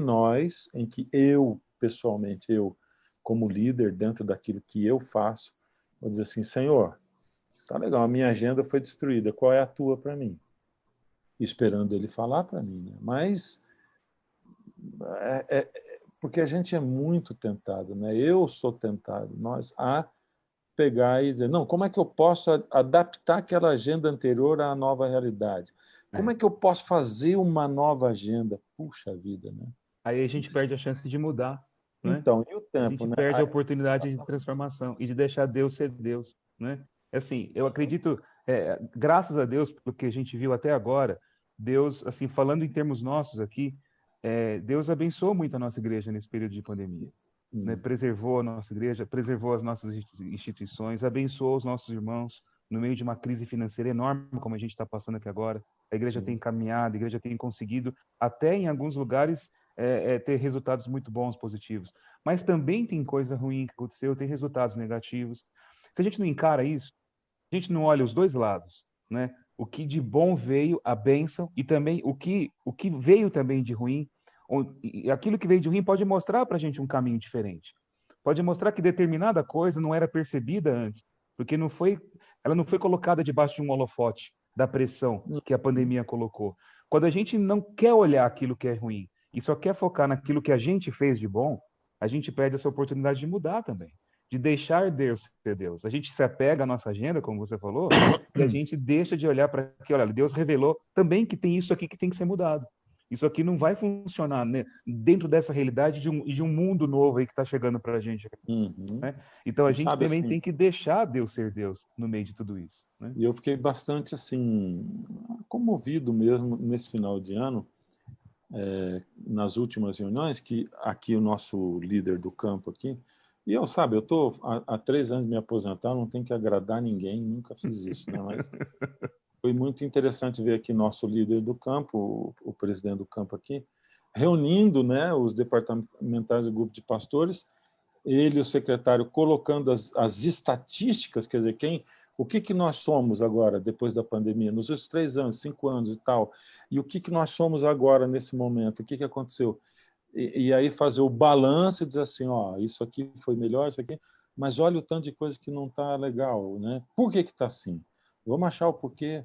eu, pessoalmente, eu, como líder, dentro daquilo que eu faço, vou dizer assim, Senhor, tá legal, a minha agenda foi destruída, qual é a tua para mim? Esperando ele falar para mim, né? Mas porque a gente é muito tentado, né? Eu sou tentado, nós, a pegar e dizer, não, como é que eu posso adaptar aquela agenda anterior à nova realidade? Como é que eu posso fazer uma nova agenda? Puxa vida, né? Aí a gente perde a chance de mudar, né? Então, e o tempo, a gente né? perde a oportunidade de transformação e de deixar Deus ser Deus, né? Assim, eu acredito, graças a Deus, pelo que a gente viu até agora, Deus, assim, falando em termos nossos aqui, Deus abençoou muito a nossa igreja nesse período de pandemia, né? Preservou a nossa igreja, preservou as nossas instituições, abençoou os nossos irmãos no meio de uma crise financeira enorme, como a gente está passando aqui agora. A igreja tem caminhado, a igreja tem conseguido, até em alguns lugares, ter resultados muito bons, positivos. Mas também tem coisa ruim que aconteceu, tem resultados negativos. Se a gente não encara isso, a gente não olha os dois lados, né? O que de bom veio, a bênção, e também o que veio também de ruim. E aquilo que veio de ruim pode mostrar para a gente um caminho diferente. Pode mostrar que determinada coisa não era percebida antes, porque ela não foi colocada debaixo de um holofote da pressão que a pandemia colocou. Quando a gente não quer olhar aquilo que é ruim e só quer focar naquilo que a gente fez de bom, a gente perde essa oportunidade de mudar também, de deixar Deus ser Deus. A gente se apega à nossa agenda, como você falou, e a gente deixa de olhar para que, olha, Deus revelou também que tem isso aqui que tem que ser mudado. Isso aqui não vai funcionar, né, dentro dessa realidade de um mundo novo aí que está chegando para a gente. Uhum. Né? Então a E gente sabe, também assim, tem que deixar Deus ser Deus no meio de tudo isso. Né? e eu fiquei bastante assim comovido mesmo nesse final de ano, nas últimas reuniões, que aqui o nosso líder do campo aqui, e eu, sabe, eu estou há 3 anos me aposentar, não tenho que agradar ninguém, nunca fiz isso, né? Mas foi muito interessante ver aqui nosso líder do campo, o presidente do campo aqui, reunindo, né, os departamentais do grupo de pastores, ele e o secretário colocando as estatísticas, quer dizer, o que nós somos agora, depois da pandemia, nos últimos 3 anos, 5 anos e tal, e o que nós somos agora, nesse momento, o que aconteceu? E aí fazer o balanço e dizer assim, ó, isso aqui foi melhor, isso aqui, mas olha o tanto de coisa que não está legal, né? Por que está assim? Vamos achar o porquê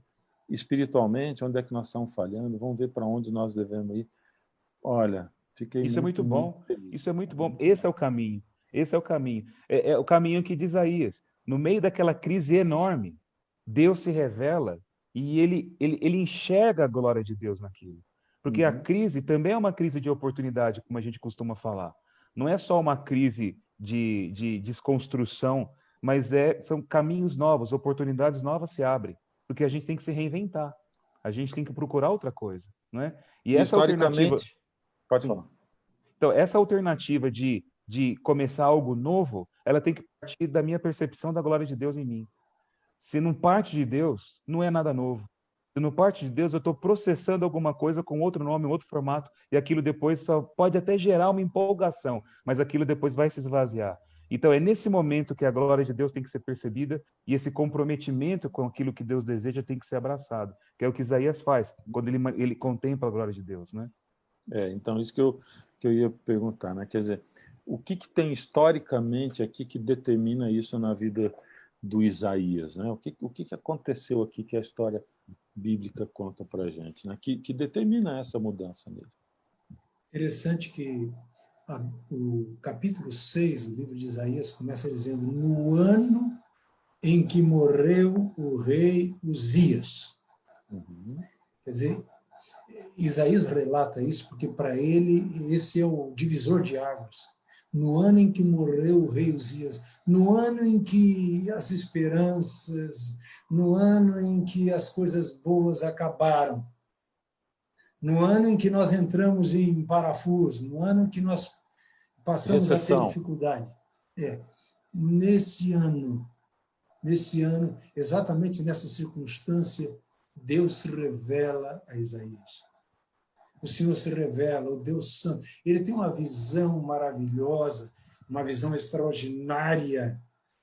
espiritualmente, onde é que nós estamos falhando, vamos ver para onde nós devemos ir. Olha, fiquei Isso é muito muito bom. feliz. Isso é muito bom. Esse é o caminho. Esse é o caminho. É o caminho que diz Isaías. No meio daquela crise enorme, Deus se revela e ele enxerga a glória de Deus naquilo. Porque a Uhum. crise também é uma crise de oportunidade, como a gente costuma falar. Não é só uma crise de desconstrução, mas são caminhos novos, oportunidades novas se abrem. Porque a gente tem que se reinventar. A gente tem que procurar outra coisa, não é? E E essa alternativa, historicamente, pode sim. falar. Então, essa alternativa de começar algo novo, ela tem que partir da minha percepção da glória de Deus em mim. Se não parte de Deus, não é nada novo. Se não parte de Deus, eu estou processando alguma coisa com outro nome, outro formato, e aquilo depois só pode até gerar uma empolgação, mas aquilo depois vai se esvaziar. Então, é nesse momento que a glória de Deus tem que ser percebida e esse comprometimento com aquilo que Deus deseja tem que ser abraçado, que é o que Isaías faz, quando ele contempla a glória de Deus, né? Então, isso que eu ia perguntar, né? Quer dizer, o que tem historicamente aqui que determina isso na vida do Isaías, né? O que aconteceu aqui que a história bíblica conta para a gente, né? Que determina essa mudança nele. Interessante que o capítulo 6 do livro de Isaías começa dizendo: no ano em que morreu o rei Uzias. Uhum. Quer dizer, Isaías relata isso porque para ele esse é o divisor de águas. No ano em que morreu o rei Uzias, no ano em que as esperanças, no ano em que as coisas boas acabaram, no ano em que nós entramos em parafuso, no ano em que nós passamos a ter Recessão. dificuldade. Nesse ano, exatamente nessa circunstância, Deus se revela a Isaías. O Senhor se revela, o Deus Santo. Ele tem uma visão maravilhosa, uma visão extraordinária,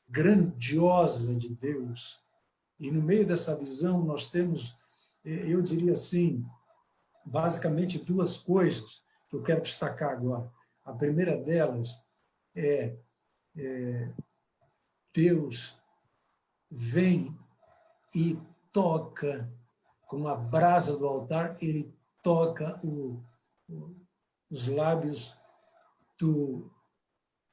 grandiosa de Deus. E no meio dessa visão nós temos, eu diria assim, basicamente 2 coisas que eu quero destacar agora. A primeira delas é Deus vem e toca com a brasa do altar, ele toca os lábios do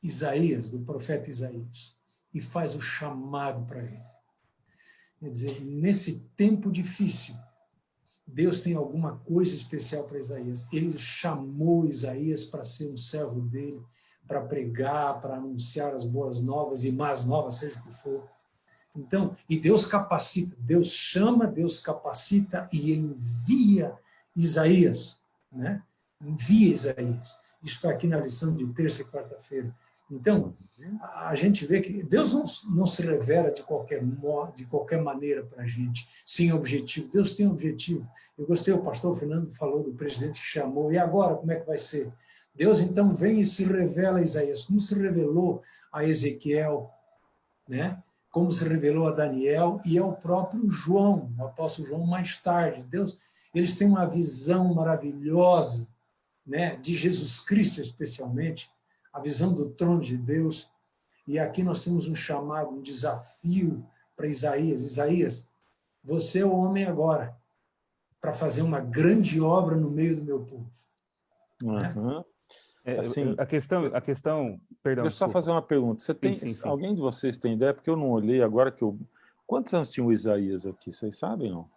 Isaías, do profeta Isaías, e faz o chamado para ele. Quer dizer, nesse tempo difícil, Deus tem alguma coisa especial para Isaías. Ele chamou Isaías para ser um servo dele, para pregar, para anunciar as boas novas e más novas, seja o que for. Então, e Deus capacita, Deus chama, Deus capacita e envia Isaías, né? Envia Isaías. Isso está aqui na lição de terça e quarta-feira. Então, a gente vê que Deus não se revela de qualquer modo, de qualquer maneira para a gente, sem objetivo. Deus tem objetivo. Eu gostei, o pastor Fernando falou do presidente que chamou, e agora como é que vai ser? Deus então vem e se revela a Isaías, como se revelou a Ezequiel, né? Como se revelou a Daniel e ao próprio João, o apóstolo João mais tarde. Deus, eles têm uma visão maravilhosa, né, de Jesus Cristo especialmente, a visão do trono de Deus. E aqui nós temos um chamado, um desafio para Isaías. Isaías, você é o homem agora para fazer uma grande obra no meio do meu povo. Né? Uhum. Assim, A questão, perdão, deixa eu só desculpa. fazer uma pergunta. Sim. Alguém de vocês tem ideia? Porque eu não olhei agora que eu... Quantos anos tinha o Isaías aqui? Vocês sabem, não?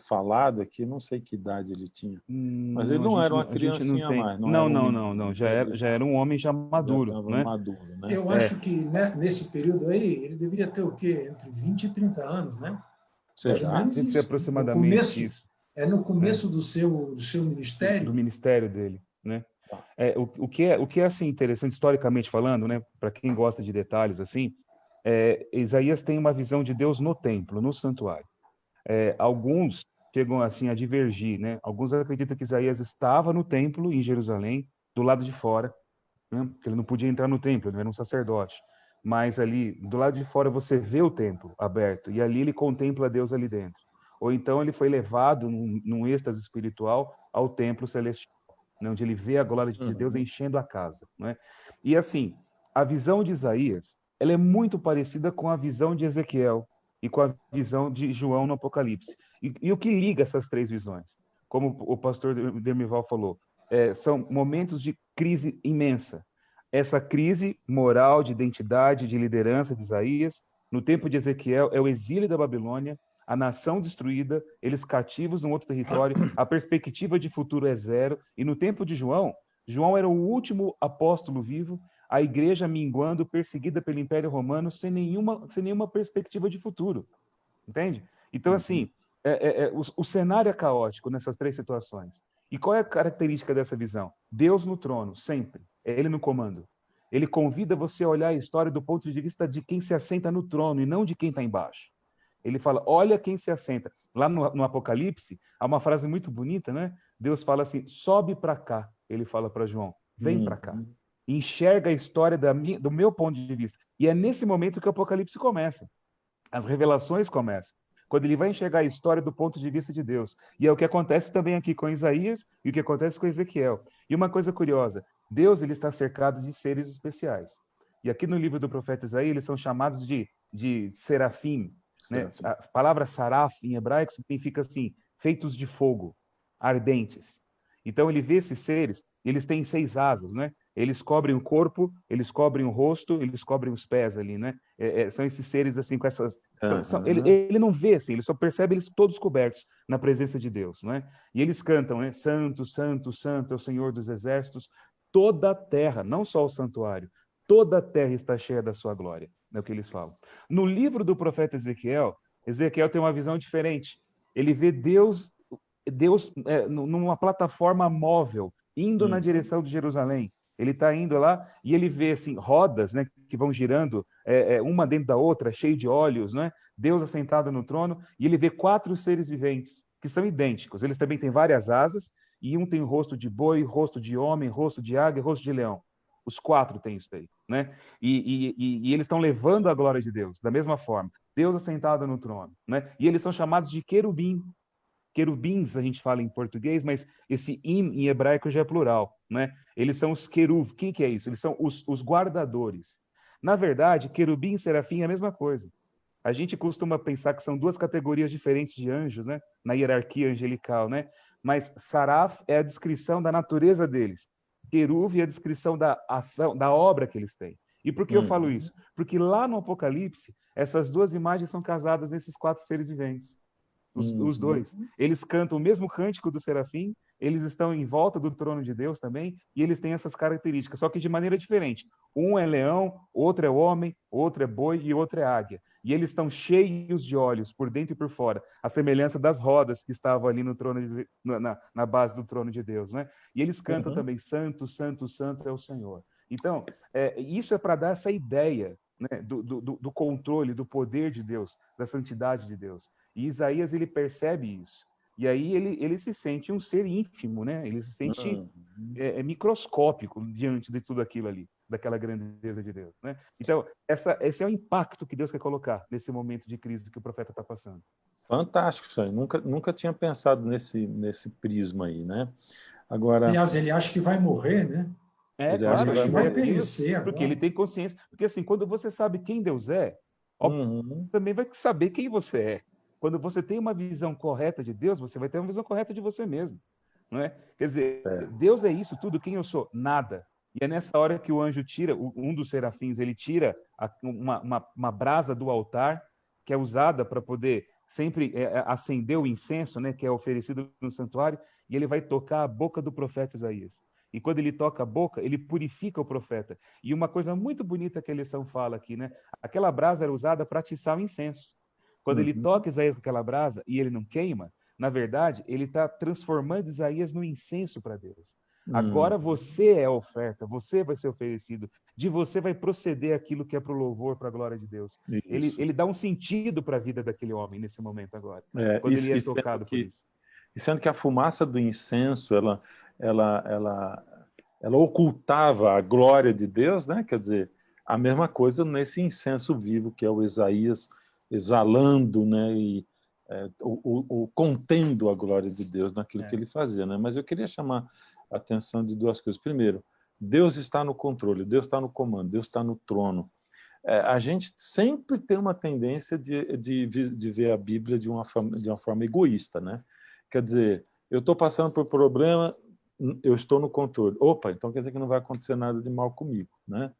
falado aqui, não sei que idade ele tinha, mas ele não era uma A gente não criancinha tem. mais, não era Não, um não, não, menino, não. ele Já era um homem já já maduro, estava né? maduro, né? Eu acho que, né, nesse período aí, ele deveria ter o quê? Entre 20 e 30 anos, né? Mais ou Será? menos Deve ser isso. No aproximadamente começo, isso, no né? começo do seu Do ministério. ministério dele, né? Tá. O que é assim interessante historicamente falando, né? Para quem gosta de detalhes assim, Isaías tem uma visão de Deus no templo, no santuário. Alguns chegam assim a divergir, né? Alguns acreditam que Isaías estava no templo em Jerusalém, do lado de fora, né? Que ele não podia entrar no templo, ele era um sacerdote. Mas ali, do lado de fora, você vê o templo aberto, e ali ele contempla Deus ali dentro. Ou então ele foi levado num êxtase espiritual ao templo celestial, né? Onde ele vê a glória de Deus Uhum. enchendo a casa, né? E assim, a visão de Isaías, ela é muito parecida com a visão de Ezequiel e com a visão de João no Apocalipse. E o que liga essas três visões? Como o pastor Demival falou, são momentos de crise imensa. Essa crise moral, de identidade, de liderança de Isaías, no tempo de Ezequiel, é o exílio da Babilônia, a nação destruída, eles cativos num outro território, a perspectiva de futuro é zero. E no tempo de João, João era o último apóstolo vivo, a igreja minguando, perseguida pelo Império Romano, sem nenhuma perspectiva de futuro. Entende? Então, assim, o cenário é caótico nessas três situações. E qual é a característica dessa visão? Deus no trono, sempre. É Ele no comando. Ele convida você a olhar a história do ponto de vista de quem se assenta no trono e não de quem está embaixo. Ele fala, olha quem se assenta. Lá no Apocalipse, há uma frase muito bonita, né? Deus fala assim, sobe para cá. Ele fala para João, vem para cá. Uhum. Enxerga a história do meu ponto de vista. E é nesse momento que o Apocalipse começa. As revelações começam. Quando ele vai enxergar a história do ponto de vista de Deus. E é o que acontece também aqui com Isaías e o que acontece com Ezequiel. E uma coisa curiosa, Deus ele está cercado de seres especiais. E aqui no livro do profeta Isaías, eles são chamados de serafim, né? Serafim. A palavra saraf em hebraico significa assim, feitos de fogo, ardentes. Então ele vê esses seres, eles têm 6 asas, né? Eles cobrem o corpo, eles cobrem o rosto, eles cobrem os pés ali, né? São esses seres assim com essas. Uhum. Ele não vê assim, ele só percebe eles todos cobertos na presença de Deus, né? E eles cantam, né? Santo, Santo, Santo é o Senhor dos Exércitos. Toda a terra, não só o santuário, toda a terra está cheia da sua glória, é o que eles falam. No livro do profeta Ezequiel, Ezequiel tem uma visão diferente. Ele vê Deus numa plataforma móvel, indo na direção de Jerusalém. Ele está indo lá e ele vê assim rodas, né, que vão girando uma dentro da outra, cheio de olhos, né? Deus assentado no trono e ele vê 4 seres viventes que são idênticos. Eles também têm várias asas e um tem rosto de boi, rosto de homem, rosto de águia, rosto de leão. Os 4 têm isso aí, né? E eles estão levando a glória de Deus da mesma forma. Deus assentado no trono, né? E eles são chamados de querubim. Querubins a gente fala em português, mas esse em hebraico já é plural, né? Eles são os querub. Quem que é isso? Eles são os guardadores. Na verdade, querubim e serafim é a mesma coisa. A gente costuma pensar que são 2 categorias diferentes de anjos, né? Na hierarquia angelical, né? Mas saraf é a descrição da natureza deles. Querub é a descrição da ação, da obra que eles têm. E por que eu falo isso? Porque lá no Apocalipse, essas 2 imagens são casadas nesses 4 seres viventes. Os 2. Eles cantam o mesmo cântico do serafim, eles estão em volta do trono de Deus também, e eles têm essas características, só que de maneira diferente. Um é leão, outro é homem, outro é boi e outro é águia. E eles estão cheios de olhos, por dentro e por fora, a semelhança das rodas que estavam ali no trono na base do trono de Deus, né? E eles cantam também, Santo, Santo, Santo é o Senhor. Então, isso é para dar essa ideia, né, do controle, do poder de Deus, da santidade de Deus. E Isaías, ele percebe isso. E aí ele se sente um ser ínfimo, né? Ele se sente microscópico diante de tudo aquilo ali, daquela grandeza de Deus, né? Então, esse é o impacto que Deus quer colocar nesse momento de crise que o profeta está passando. Fantástico isso aí. Nunca tinha pensado nesse prisma aí, né? Agora, Aliás, ele acha que vai morrer, né? ele acha Claro, que Ele acha vai que vai morrer. perecer porque ele agora. tem consciência. Porque assim, quando você sabe quem Deus é, Uhum. também vai saber quem você é. Quando você tem uma visão correta de Deus, você vai ter uma visão correta de você mesmo, não é? Quer dizer, Deus é isso tudo, quem eu sou? Nada. E é nessa hora que o anjo tira, um dos serafins, ele tira uma brasa do altar, que é usada para poder sempre acender o incenso, né, que é oferecido no santuário, e ele vai tocar a boca do profeta Isaías. E quando ele toca a boca, ele purifica o profeta. E uma coisa muito bonita que a lição fala aqui, né? Aquela brasa era usada para atiçar o incenso. Quando ele toca Isaías com aquela brasa e ele não queima, na verdade, ele está transformando Isaías no incenso para Deus. Agora você é a oferta, você vai ser oferecido. De você vai proceder aquilo que é para o louvor, para a glória de Deus. Ele dá um sentido para a vida daquele homem nesse momento agora, quando ele é tocado por isso. E sendo que a fumaça do incenso, ela ocultava a glória de Deus, né? Quer dizer, a mesma coisa nesse incenso vivo, que é o Isaías exalando, né? E contendo a glória de Deus naquilo que ele fazia, né? Mas eu queria chamar a atenção de duas coisas. Primeiro, Deus está no controle, Deus está no comando, Deus está no trono. A gente sempre tem uma tendência de ver a Bíblia de uma forma egoísta, né? Quer dizer, eu estou passando por problema, eu estou no controle. Opa, então quer dizer que não vai acontecer nada de mal comigo, né?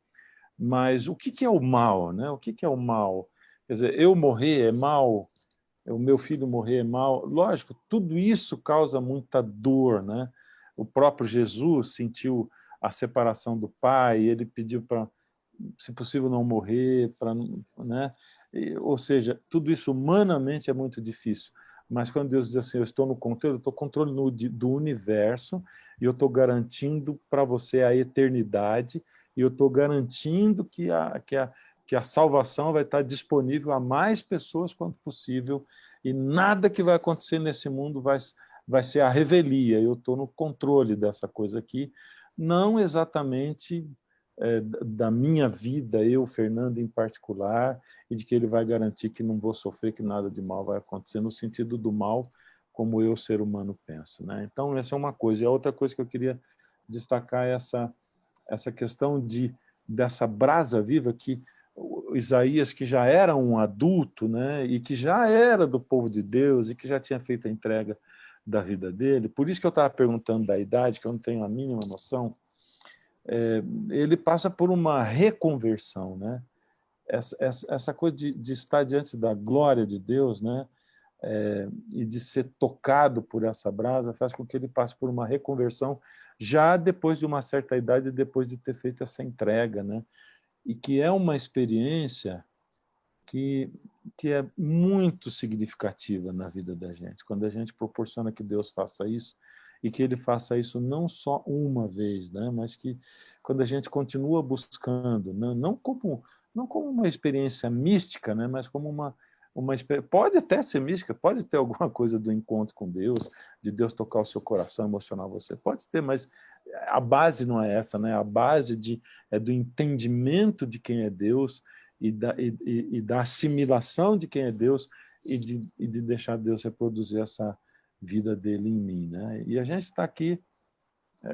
Mas o que é o mal, né? O que é o mal? Quer dizer, eu morrer é mal, o meu filho morrer é mal. Lógico, tudo isso causa muita dor, né? O próprio Jesus sentiu a separação do Pai, ele pediu para, se possível, não morrer, né? Ou seja, tudo isso humanamente é muito difícil. Mas quando Deus diz assim, eu estou no controle, eu estou no controle do universo e eu estou garantindo para você a eternidade e eu estou garantindo que a salvação vai estar disponível a mais pessoas quanto possível e nada que vai acontecer nesse mundo vai ser a revelia. Eu estou no controle dessa coisa aqui, não exatamente da minha vida, eu, Fernando, em particular, e de que ele vai garantir que não vou sofrer, que nada de mal vai acontecer, no sentido do mal, como eu, ser humano, penso, né? Então, essa é uma coisa. E a outra coisa que eu queria destacar é essa questão dessa brasa viva que Isaías, que já era um adulto, né, e que já era do povo de Deus, e que já tinha feito a entrega da vida dele, por isso que eu estava perguntando da idade, que eu não tenho a mínima noção, ele passa por uma reconversão, né? Essa coisa de estar diante da glória de Deus, né? E de ser tocado por essa brasa faz com que ele passe por uma reconversão já depois de uma certa idade, depois de ter feito essa entrega, né? E que é uma experiência que é muito significativa na vida da gente, quando a gente proporciona que Deus faça isso, e que ele faça isso não só uma vez, né, mas que quando a gente continua buscando, né, não como uma experiência mística, né, mas como uma pode até ser mística, pode ter alguma coisa do encontro com Deus, de Deus tocar o seu coração, emocionar você, pode ter, mas a base não é essa, né, a base é do entendimento de quem é Deus e da assimilação de quem é Deus e de deixar Deus reproduzir essa vida dele em mim, né? E a gente está aqui,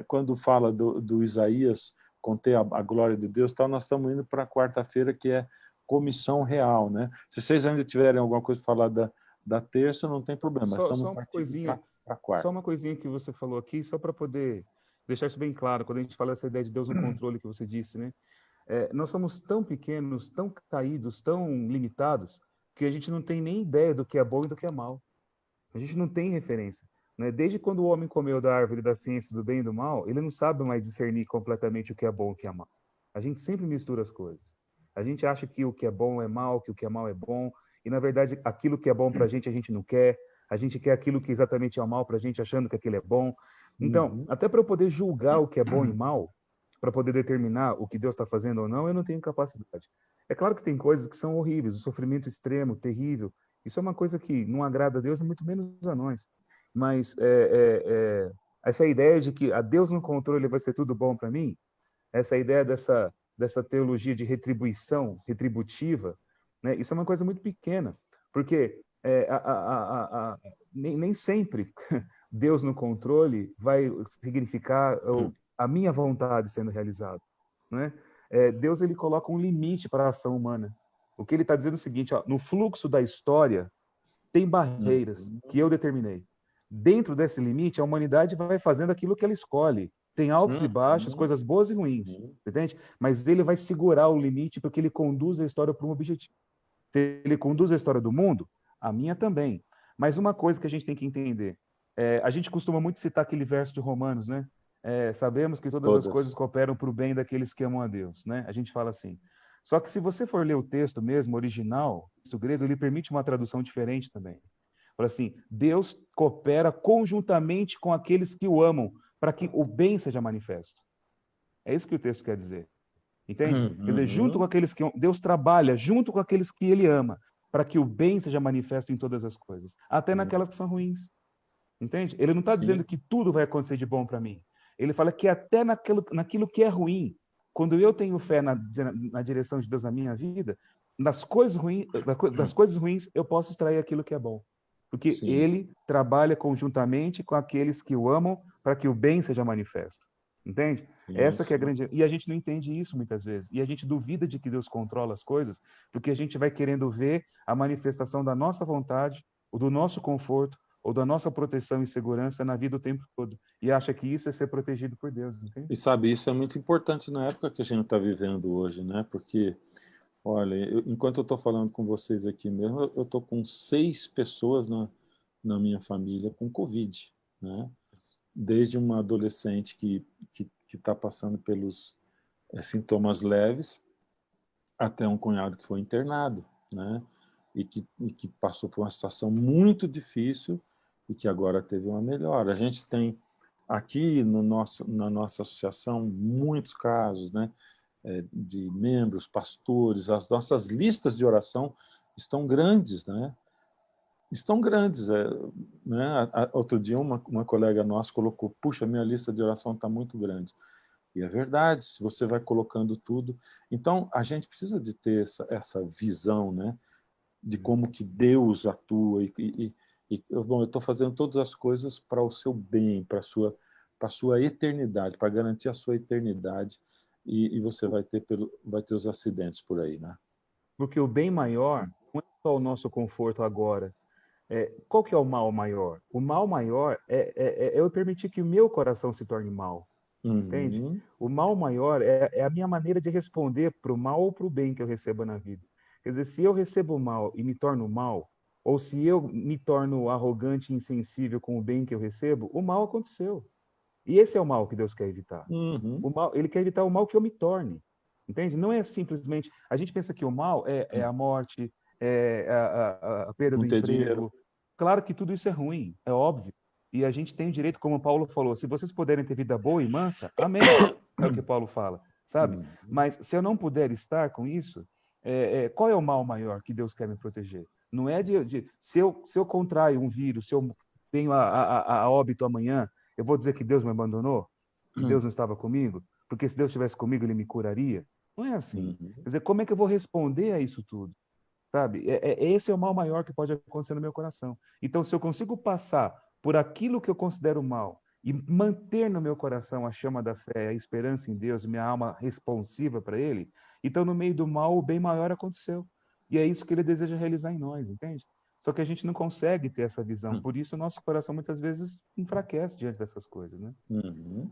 quando fala do Isaías conter a glória de Deus, nós estamos indo para a quarta-feira, que é comissão real, né? Se vocês ainda tiverem alguma coisa para falar da terça, não tem problema, estamos partindo para a quarta. Só uma coisinha que você falou aqui, só para poder deixar isso bem claro, quando a gente fala essa ideia de Deus no controle que você disse, né? Nós somos tão pequenos, tão caídos, tão limitados, que a gente não tem nem ideia do que é bom e do que é mal. A gente não tem referência, né? Desde quando o homem comeu da árvore da ciência do bem e do mal, ele não sabe mais discernir completamente o que é bom e o que é mal. A gente sempre mistura as coisas. A gente acha que o que é bom é mal, que o que é mal é bom, e na verdade aquilo que é bom para a gente não quer. A gente quer aquilo que exatamente é mal para a gente, achando que aquilo é bom. Então, até para eu poder julgar o que é bom e mal, para poder determinar o que Deus está fazendo ou não, eu não tenho capacidade. É claro que tem coisas que são horríveis, o sofrimento extremo, terrível. Isso é uma coisa que não agrada a Deus e muito menos a nós. Mas essa ideia de que a Deus no controle vai ser tudo bom para mim, essa ideia dessa teologia de retribuição, retributiva, né, isso é uma coisa muito pequena, porque nem sempre Deus no controle vai significar a minha vontade sendo realizada, né? Deus, ele coloca um limite para a ação humana. O que ele está dizendo é o seguinte, ó, no fluxo da história tem barreiras que eu determinei. Dentro desse limite, a humanidade vai fazendo aquilo que ela escolhe. Tem altos e baixos, coisas boas e ruins, entende? Mas ele vai segurar o limite porque ele conduz a história para um objetivo. Se ele conduz a história do mundo, A minha também. Mas uma coisa que a gente tem que entender, a gente costuma muito citar aquele verso de Romanos, né? Sabemos que todas as coisas Todas. cooperam para o bem daqueles que amam a Deus, né? A gente fala assim. Só que se você for ler o texto mesmo, original, o texto grego, ele permite uma tradução diferente também. Fala assim, Deus coopera conjuntamente com aqueles que o amam, para que o bem seja manifesto. É isso que o texto quer dizer. Entende? Quer dizer, junto com Uhum. aqueles que Deus trabalha junto com aqueles que ele ama, para que o bem seja manifesto em todas as coisas, até naquelas que são ruins. Entende? Ele não está dizendo Sim. que tudo vai acontecer de bom para mim. Ele fala que até naquilo que é ruim, quando eu tenho fé na direção de Deus na minha vida, das coisas ruins eu posso extrair aquilo que é bom. Porque Sim. ele trabalha conjuntamente com aqueles que o amam para que o bem seja manifesto. Entende? Sim, Essa que é a sim. grande... E a gente não entende isso muitas vezes. E a gente duvida de que Deus controla as coisas, porque a gente vai querendo ver a manifestação da nossa vontade, ou do nosso conforto, ou da nossa proteção e segurança na vida o tempo todo. E acha que isso é ser protegido por Deus, entende? E sabe, isso é muito importante na época que a gente está vivendo hoje, né? Porque, olha, enquanto eu estou falando com vocês aqui mesmo, eu estou com 6 pessoas na minha família com Covid, né? Desde uma adolescente que está passando pelos sintomas leves, até um cunhado que foi internado, né? E que passou por uma situação muito difícil e que agora teve uma melhora. A gente tem aqui na nossa associação muitos casos, né? De membros, pastores, as nossas listas de oração estão grandes, né? Estão grandes. Né? Outro dia uma colega nossa colocou, puxa, minha lista de oração está muito grande. E é verdade, se você vai colocando tudo. Então, a gente precisa de ter essa visão, né? De como que Deus atua. Bom, eu estou fazendo todas as coisas para o seu bem, para a sua eternidade, para garantir a sua eternidade. E você vai ter os acidentes por aí, né? Porque o bem maior não é só o nosso conforto agora. Qual que é o mal maior? O mal maior é eu permitir que o meu coração se torne mal. Entende? Uhum. O mal maior é a minha maneira de responder para o mal ou para o bem que eu receba na vida. Quer dizer, se eu recebo o mal e me torno mal, ou se eu me torno arrogante e insensível com o bem que eu recebo, o mal aconteceu. E esse é o mal que Deus quer evitar. Uhum. O mal, ele quer evitar o mal que eu me torne. Entende? Não é simplesmente. A gente pensa que o mal é a morte, é a perda do Não ter dinheiro. emprego. Claro que tudo isso é ruim, é óbvio. E a gente tem o direito, como Paulo falou, se vocês puderem ter vida boa e mansa, amém. É o que Paulo fala, sabe? Uhum. Mas se eu não puder estar com isso, qual é o mal maior que Deus quer me proteger? Não é se eu contraio um vírus, se eu venho a óbito amanhã, eu vou dizer que Deus me abandonou? Que Deus não estava comigo? Porque se Deus estivesse comigo, ele me curaria? Não é assim. Uhum. Quer dizer, como é que eu vou responder a isso tudo? Sabe? Esse é o mal maior que pode acontecer no meu coração. Então, se eu consigo passar por aquilo que eu considero mal e manter no meu coração a chama da fé, a esperança em Deus, minha alma responsiva para Ele, então no meio do mal o bem maior aconteceu. E é isso que Ele deseja realizar em nós, entende? Só que a gente não consegue ter essa visão. Por isso, o nosso coração muitas vezes enfraquece diante dessas coisas, né? Uhum.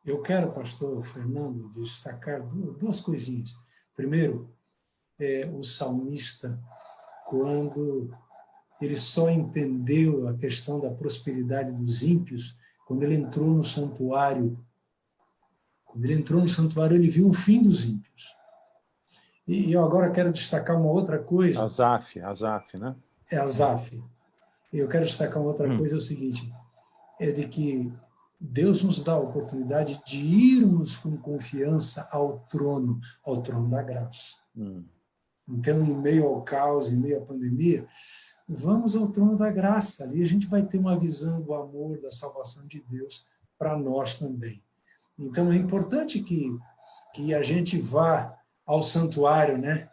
Eu quero, pastor Fernando, destacar duas coisinhas. Primeiro, o salmista, quando ele só entendeu a questão da prosperidade dos ímpios, quando ele entrou no santuário. Quando ele entrou no santuário, ele viu o fim dos ímpios. E eu agora quero destacar uma outra coisa, Asaf, né? é Asaf. Eu quero destacar uma outra Uhum. coisa, é o seguinte, é de que Deus nos dá a oportunidade de irmos com confiança ao trono da graça. Uhum. Então, em meio ao caos, em meio à pandemia, vamos ao trono da graça. Ali a gente vai ter uma visão do amor, da salvação de Deus para nós também. Então, é importante que a gente vá ao santuário, né?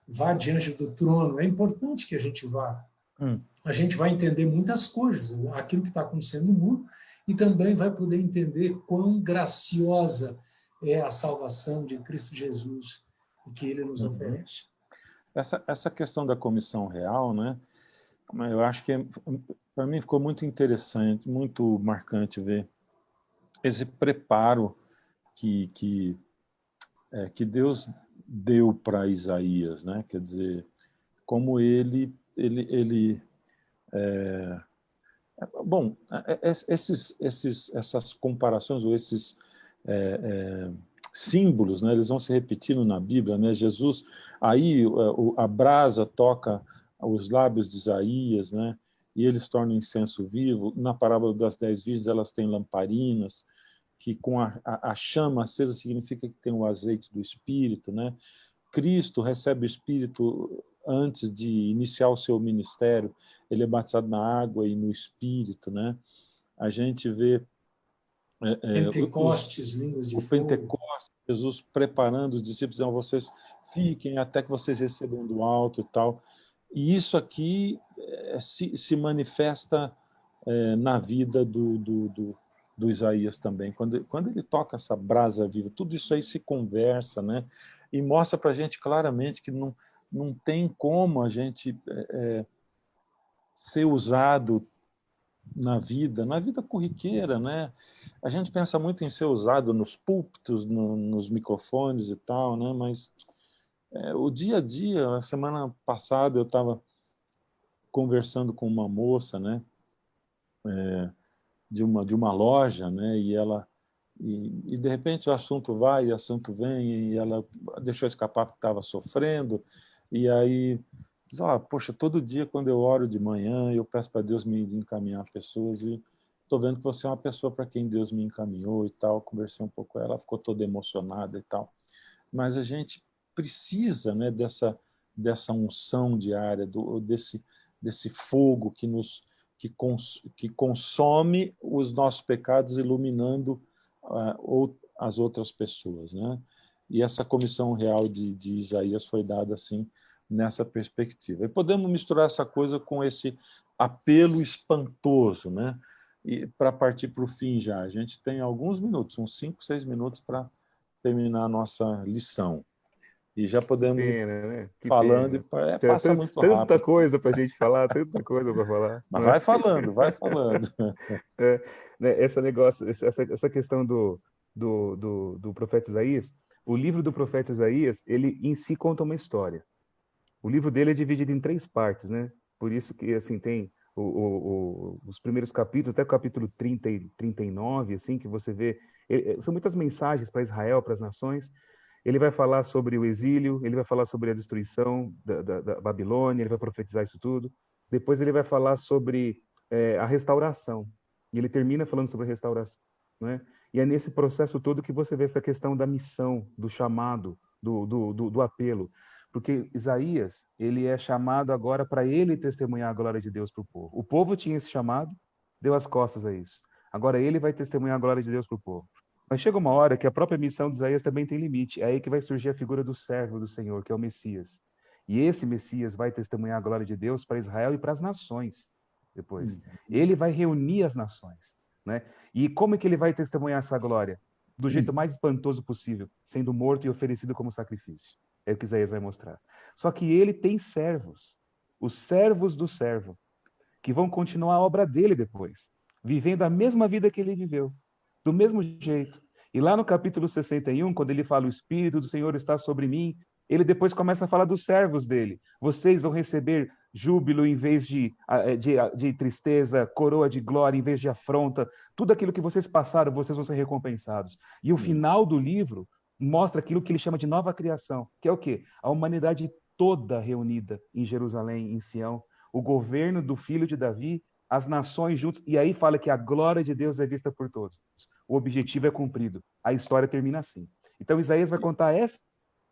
Vá diante do trono. É importante que a gente vá. Uhum. A gente vai entender muitas coisas, aquilo que está acontecendo no mundo, e também vai poder entender quão graciosa é a salvação de Cristo Jesus que ele nos Uhum. oferece. Essa questão da comissão real, né? Eu acho que para mim ficou muito interessante, muito marcante ver esse preparo que Deus deu para Isaías, né? Quer dizer, como bom, essas comparações ou esses símbolos, né, eles vão se repetindo na Bíblia, né? Jesus, aí a brasa toca os lábios de Isaías, né? E eles tornam incenso vivo. Na parábola das 10 virgens, elas têm lamparinas, que com a chama acesa significa que tem o azeite do Espírito, né? Cristo recebe o Espírito antes de iniciar o seu ministério, ele é batizado na água e no Espírito, né? A gente vê Pentecostes, línguas de o fogo. Pentecostes, Jesus preparando os discípulos, dizendo, vocês fiquem até que vocês recebam do alto e tal. E isso aqui se manifesta na vida do Isaías também. Quando ele toca essa brasa viva, tudo isso aí se conversa, né? E mostra para a gente claramente que não tem como a gente ser usado na vida corriqueira, né? A gente pensa muito em ser usado nos púlpitos, nos microfones e tal, né? Mas o dia a dia, a semana passada eu estava conversando com uma moça, né? De uma loja, né? E de repente o assunto vai, e o assunto vem, e ela deixou escapar porque estava sofrendo, e aí diz, poxa, todo dia quando eu oro de manhã, eu peço para Deus me encaminhar pessoas, e estou vendo que você é uma pessoa para quem Deus me encaminhou e tal. Conversei um pouco com ela, ficou toda emocionada e tal. Mas a gente precisa, né, dessa unção diária, desse fogo que consome os nossos pecados, iluminando as outras pessoas, né? E essa comissão real de Isaías foi dada assim, nessa perspectiva. E podemos misturar essa coisa com esse apelo espantoso, né? E para partir para o fim já, a gente tem alguns minutos, uns 5, 6 minutos para terminar a nossa lição. E já Que podemos ir pena, né? Que falando, pena. e Tinha passa muito tanta rápido. coisa para a gente falar, tanta coisa para falar, Mas não é? vai falando, vai falando. É, né, esse negócio, essa questão do profeta Isaías, o livro do profeta Isaías, ele em si conta uma história. O livro dele é dividido em 3 partes, né? Por isso que, assim, tem os primeiros capítulos, até o capítulo 30 e 39, assim, que você vê, são muitas mensagens para Israel, para as nações. Ele vai falar sobre o exílio, ele vai falar sobre a destruição da Babilônia, ele vai profetizar isso tudo. Depois ele vai falar sobre a restauração. E ele termina falando sobre a restauração, né? E é nesse processo todo que você vê essa questão da missão, do chamado, do apelo. Porque Isaías, ele é chamado agora para ele testemunhar a glória de Deus para o povo. O povo tinha esse chamado, deu as costas a isso. Agora ele vai testemunhar a glória de Deus para o povo. Mas chega uma hora que a própria missão de Isaías também tem limite. É aí que vai surgir a figura do servo do Senhor, que é o Messias. E esse Messias vai testemunhar a glória de Deus para Israel e para as nações depois. Ele vai reunir as nações, né? E como é que ele vai testemunhar essa glória? Do jeito mais espantoso possível, sendo morto e oferecido como sacrifício. É o que Isaías vai mostrar. Só que ele tem servos, os servos do servo, que vão continuar a obra dele depois, vivendo a mesma vida que ele viveu, do mesmo jeito. E lá no capítulo 61, quando ele fala, o Espírito do Senhor está sobre mim, ele depois começa a falar dos servos dele. Vocês vão receber júbilo em vez de tristeza, coroa de glória em vez de afronta. Tudo aquilo que vocês passaram, vocês vão ser recompensados. E o final do livro mostra aquilo que ele chama de nova criação, que é o quê? A humanidade toda reunida em Jerusalém, em Sião, o governo do filho de Davi, as nações juntas, e aí fala que a glória de Deus é vista por todos. O objetivo é cumprido. A história termina assim. Então Isaías vai contar essa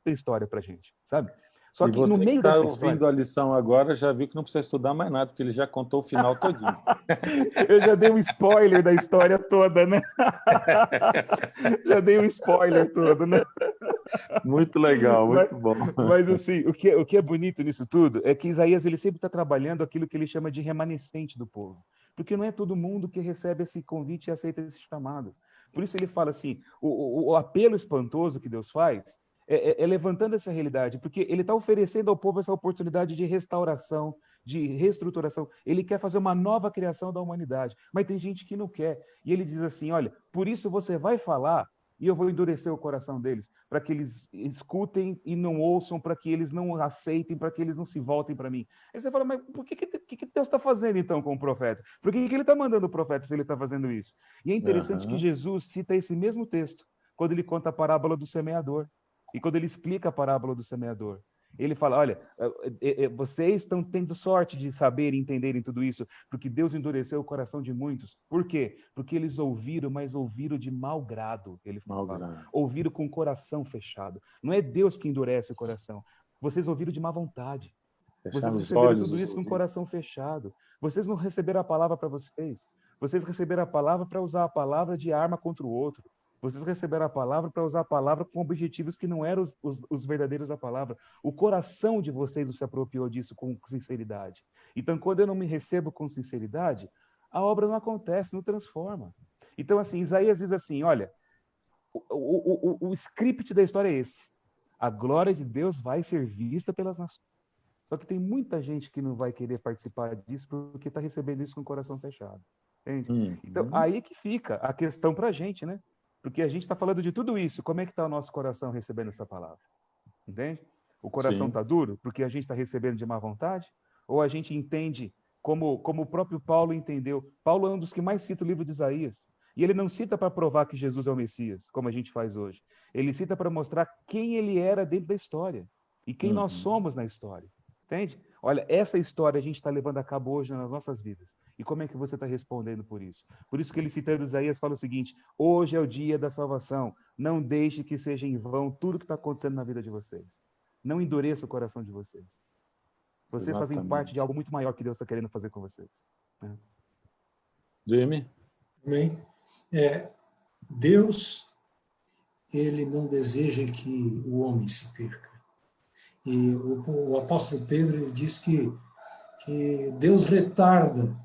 história pra gente, sabe? Só E que no você que meio está dessa ouvindo história... a lição agora já viu que não precisa estudar mais nada, porque ele já contou o final todinho. Eu já dei um spoiler da história toda, né? Já dei um spoiler todo, né? Muito legal, muito bom. Mas assim, o que é bonito nisso tudo é que Isaías ele sempre está trabalhando aquilo que ele chama de remanescente do povo. Porque não é todo mundo que recebe esse convite e aceita esse chamado. Por isso ele fala assim, o apelo espantoso que Deus faz é levantando essa realidade, porque ele está oferecendo ao povo essa oportunidade de restauração, de reestruturação. Ele quer fazer uma nova criação da humanidade, mas tem gente que não quer. E ele diz assim, olha, por isso você vai falar e eu vou endurecer o coração deles, para que eles escutem e não ouçam, para que eles não aceitem, para que eles não se voltem para mim. Aí você fala, mas por que Deus está fazendo então com o profeta? Por que ele está mandando o profeta se ele está fazendo isso? E é interessante que Jesus cita esse mesmo texto, quando ele conta a parábola do semeador, e quando ele explica a parábola do semeador. Ele fala, olha, vocês estão tendo sorte de saber e entenderem tudo isso, porque Deus endureceu o coração de muitos. Por quê? Porque eles ouviram, mas ouviram de mau grado. Ele fala, ouviram com o coração fechado. Não é Deus que endurece o coração. Vocês ouviram de má vontade. Vocês receberam tudo isso com o coração fechado. Vocês não receberam a palavra para vocês. Vocês receberam a palavra para usar a palavra de arma contra o outro. Vocês receberam a palavra para usar a palavra com objetivos que não eram os verdadeiros da palavra. O coração de vocês não se apropriou disso com sinceridade. Então, quando eu não me recebo com sinceridade, a obra não acontece, não transforma. Então, assim, Isaías diz assim, olha, o script da história é esse. A glória de Deus vai ser vista pelas nações. Só que tem muita gente que não vai querer participar disso porque está recebendo isso com o coração fechado. Entende? Então, aí que fica a questão para a gente, né? Porque a gente está falando de tudo isso. Como é que está o nosso coração recebendo essa palavra? Entende? O coração está duro porque a gente está recebendo de má vontade? Ou a gente entende como o próprio Paulo entendeu? Paulo é um dos que mais cita o livro de Isaías. E ele não cita para provar que Jesus é o Messias, como a gente faz hoje. Ele cita para mostrar quem ele era dentro da história. E quem nós somos na história. Entende? Olha, essa história a gente está levando a cabo hoje nas nossas vidas. E como é que você está respondendo por isso? Por isso que ele, citando Isaías, fala o seguinte, hoje é o dia da salvação. Não deixe que seja em vão tudo que está acontecendo na vida de vocês. Não endureça o coração de vocês. Vocês fazem parte de algo muito maior que Deus está querendo fazer com vocês. Jamie? Amém. Deus, ele não deseja que o homem se perca. E o apóstolo Pedro diz que Deus retarda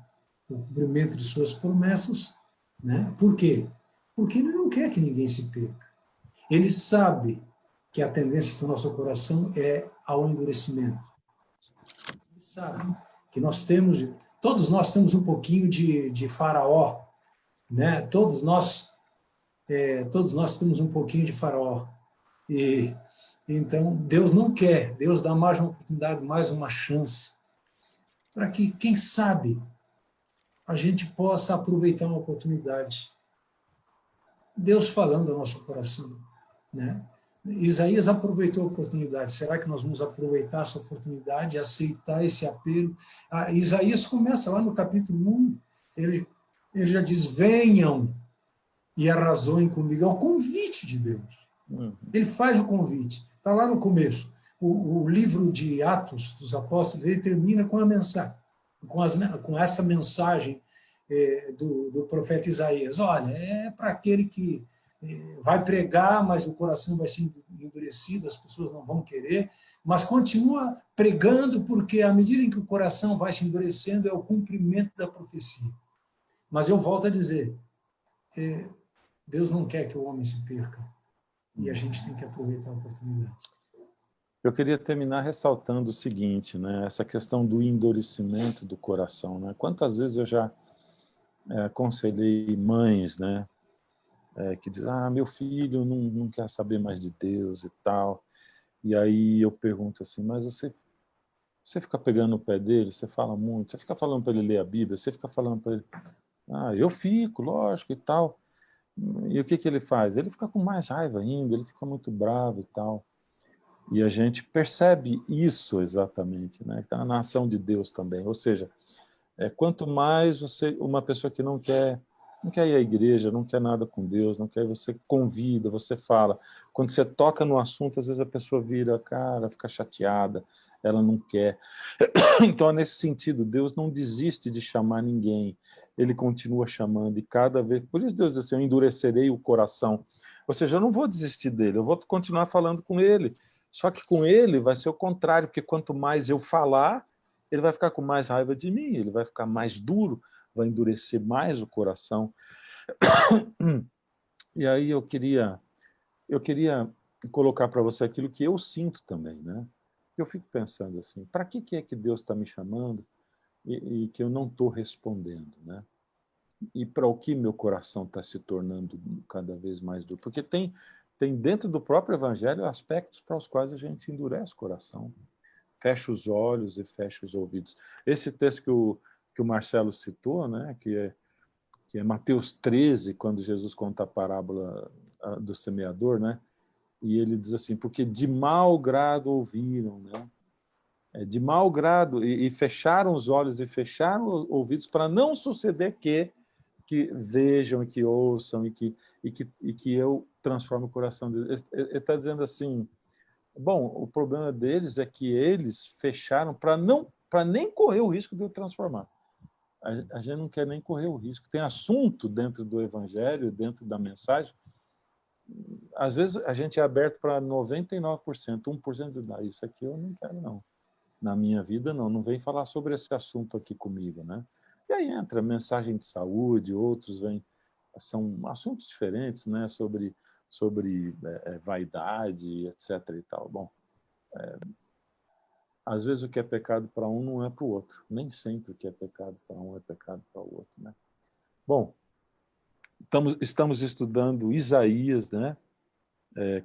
o cumprimento de suas promessas, né? Por quê? Porque ele não quer que ninguém se perca. Ele sabe que a tendência do nosso coração é ao endurecimento. Ele sabe que todos nós temos um pouquinho de Faraó, né? Todos nós temos um pouquinho de Faraó. E então Deus não quer, Deus dá mais uma oportunidade, mais uma chance, para que, quem sabe, a gente possa aproveitar uma oportunidade. Deus falando ao nosso coração, né? Isaías aproveitou a oportunidade. Será que nós vamos aproveitar essa oportunidade, aceitar esse apelo? Isaías começa lá no capítulo 1, ele já diz, venham e arrazoem comigo. É o convite de Deus. Ele faz o convite. Está lá no começo. O livro de Atos dos Apóstolos, ele termina com a mensagem, com essa mensagem do profeta Isaías. Olha, é para aquele que vai pregar, mas o coração vai ser endurecido, as pessoas não vão querer, mas continua pregando, porque à medida em que o coração vai se endurecendo, é o cumprimento da profecia. Mas eu volto a dizer, Deus não quer que o homem se perca, e a gente tem que aproveitar a oportunidade. Eu queria terminar ressaltando o seguinte, né? Essa questão do endurecimento do coração, né? Quantas vezes eu já aconselhei mães, né? Que dizem, meu filho não quer saber mais de Deus e tal. E aí eu pergunto assim, mas você fica pegando no pé dele, você fala muito, você fica falando para ele ler a Bíblia, você fica falando para ele, eu fico, lógico e tal. E o que ele faz? Ele fica com mais raiva ainda, ele fica muito bravo e tal. E a gente percebe isso exatamente, né? Está na ação de Deus também. Ou seja, quanto mais uma pessoa que não quer ir à igreja, não quer nada com Deus, não quer, você convida, você fala. Quando você toca no assunto, às vezes a pessoa vira a cara, fica chateada, ela não quer. Então, nesse sentido, Deus não desiste de chamar ninguém. Ele continua chamando, e cada vez... Por isso Deus diz assim, eu endurecerei o coração. Ou seja, eu não vou desistir dele, eu vou continuar falando com ele. Só que com ele vai ser o contrário, porque quanto mais eu falar, ele vai ficar com mais raiva de mim, ele vai ficar mais duro, vai endurecer mais o coração. E aí eu queria colocar para você aquilo que eu sinto também, né? Eu fico pensando assim, para que é que Deus está me chamando e que eu não estou respondendo, né? e para o que meu coração está se tornando cada vez mais duro. Porque tem dentro do próprio Evangelho aspectos para os quais a gente endurece o coração, fecha os olhos e fecha os ouvidos. Esse texto que o Marcelo citou, né, que é Mateus 13, quando Jesus conta a parábola do semeador, né, e ele diz assim, porque de mau grado ouviram, né, de mau grado, e fecharam os olhos e fecharam os ouvidos para não suceder que vejam e que ouçam e que eu transforme o coração deles. Ele está dizendo assim, bom, o problema deles é que eles fecharam para nem correr o risco de eu transformar. A gente não quer nem correr o risco. Tem assunto dentro do Evangelho, dentro da mensagem, às vezes a gente é aberto para 99%, 1% de isso aqui eu não quero não. Na minha vida não vem falar sobre esse assunto aqui comigo, né? E aí entra mensagem de saúde, outros vêm, são assuntos diferentes, né? Sobre vaidade, etc. e tal. Bom, às vezes o que é pecado para um não é para o outro. Nem sempre o que é pecado para um é pecado para o outro, né? Bom, estamos estudando Isaías, né?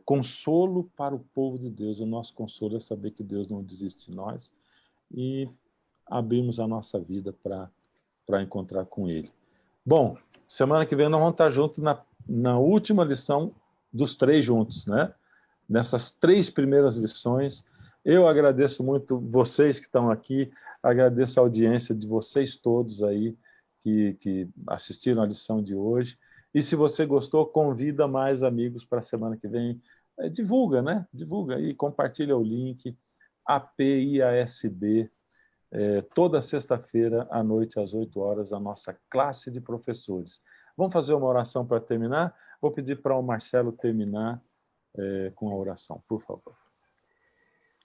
Consolo para o povo de Deus. O nosso consolo é saber que Deus não desiste de nós e abrimos a nossa vida para encontrar com Ele. Bom, semana que vem nós vamos estar juntos na última lição dos 3 juntos, né? Nessas 3 primeiras lições. Eu agradeço muito vocês que estão aqui, agradeço a audiência de vocês todos aí que assistiram a lição de hoje. E se você gostou, convida mais amigos para a semana que vem. Divulga, né? Divulga aí, compartilha o link. APIASB, toda sexta-feira à noite, às 8 horas, a nossa classe de professores. Vamos fazer uma oração para terminar? Vou pedir para o Marcelo terminar com a oração, por favor.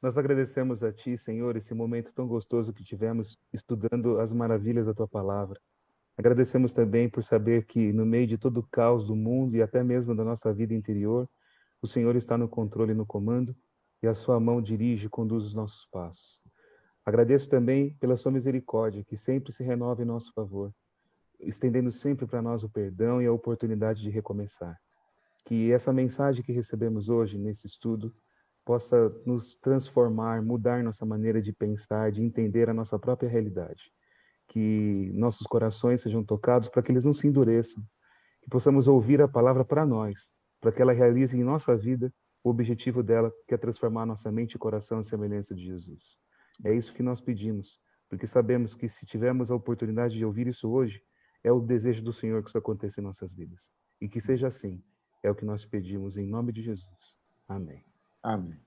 Nós agradecemos a Ti, Senhor, esse momento tão gostoso que tivemos estudando as maravilhas da Tua palavra. Agradecemos também por saber que, no meio de todo o caos do mundo e até mesmo da nossa vida interior, o Senhor está no controle e no comando, e a Sua mão dirige e conduz os nossos passos. Agradeço também pela Sua misericórdia, que sempre se renova em nosso favor, estendendo sempre para nós o perdão e a oportunidade de recomeçar. Que essa mensagem que recebemos hoje, nesse estudo, possa nos transformar, mudar nossa maneira de pensar, de entender a nossa própria realidade. Que nossos corações sejam tocados para que eles não se endureçam, que possamos ouvir a palavra para nós, para que ela realize em nossa vida o objetivo dela, que é transformar nossa mente e coração em semelhança de Jesus. É isso que nós pedimos, porque sabemos que se tivermos a oportunidade de ouvir isso hoje, é o desejo do Senhor que isso aconteça em nossas vidas. E que seja assim, é o que nós pedimos em nome de Jesus. Amém. Amém.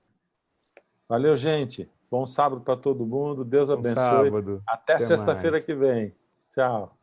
Valeu, gente. Bom sábado para todo mundo. Deus Bom abençoe. sábado. Até sexta-feira que vem. Tchau.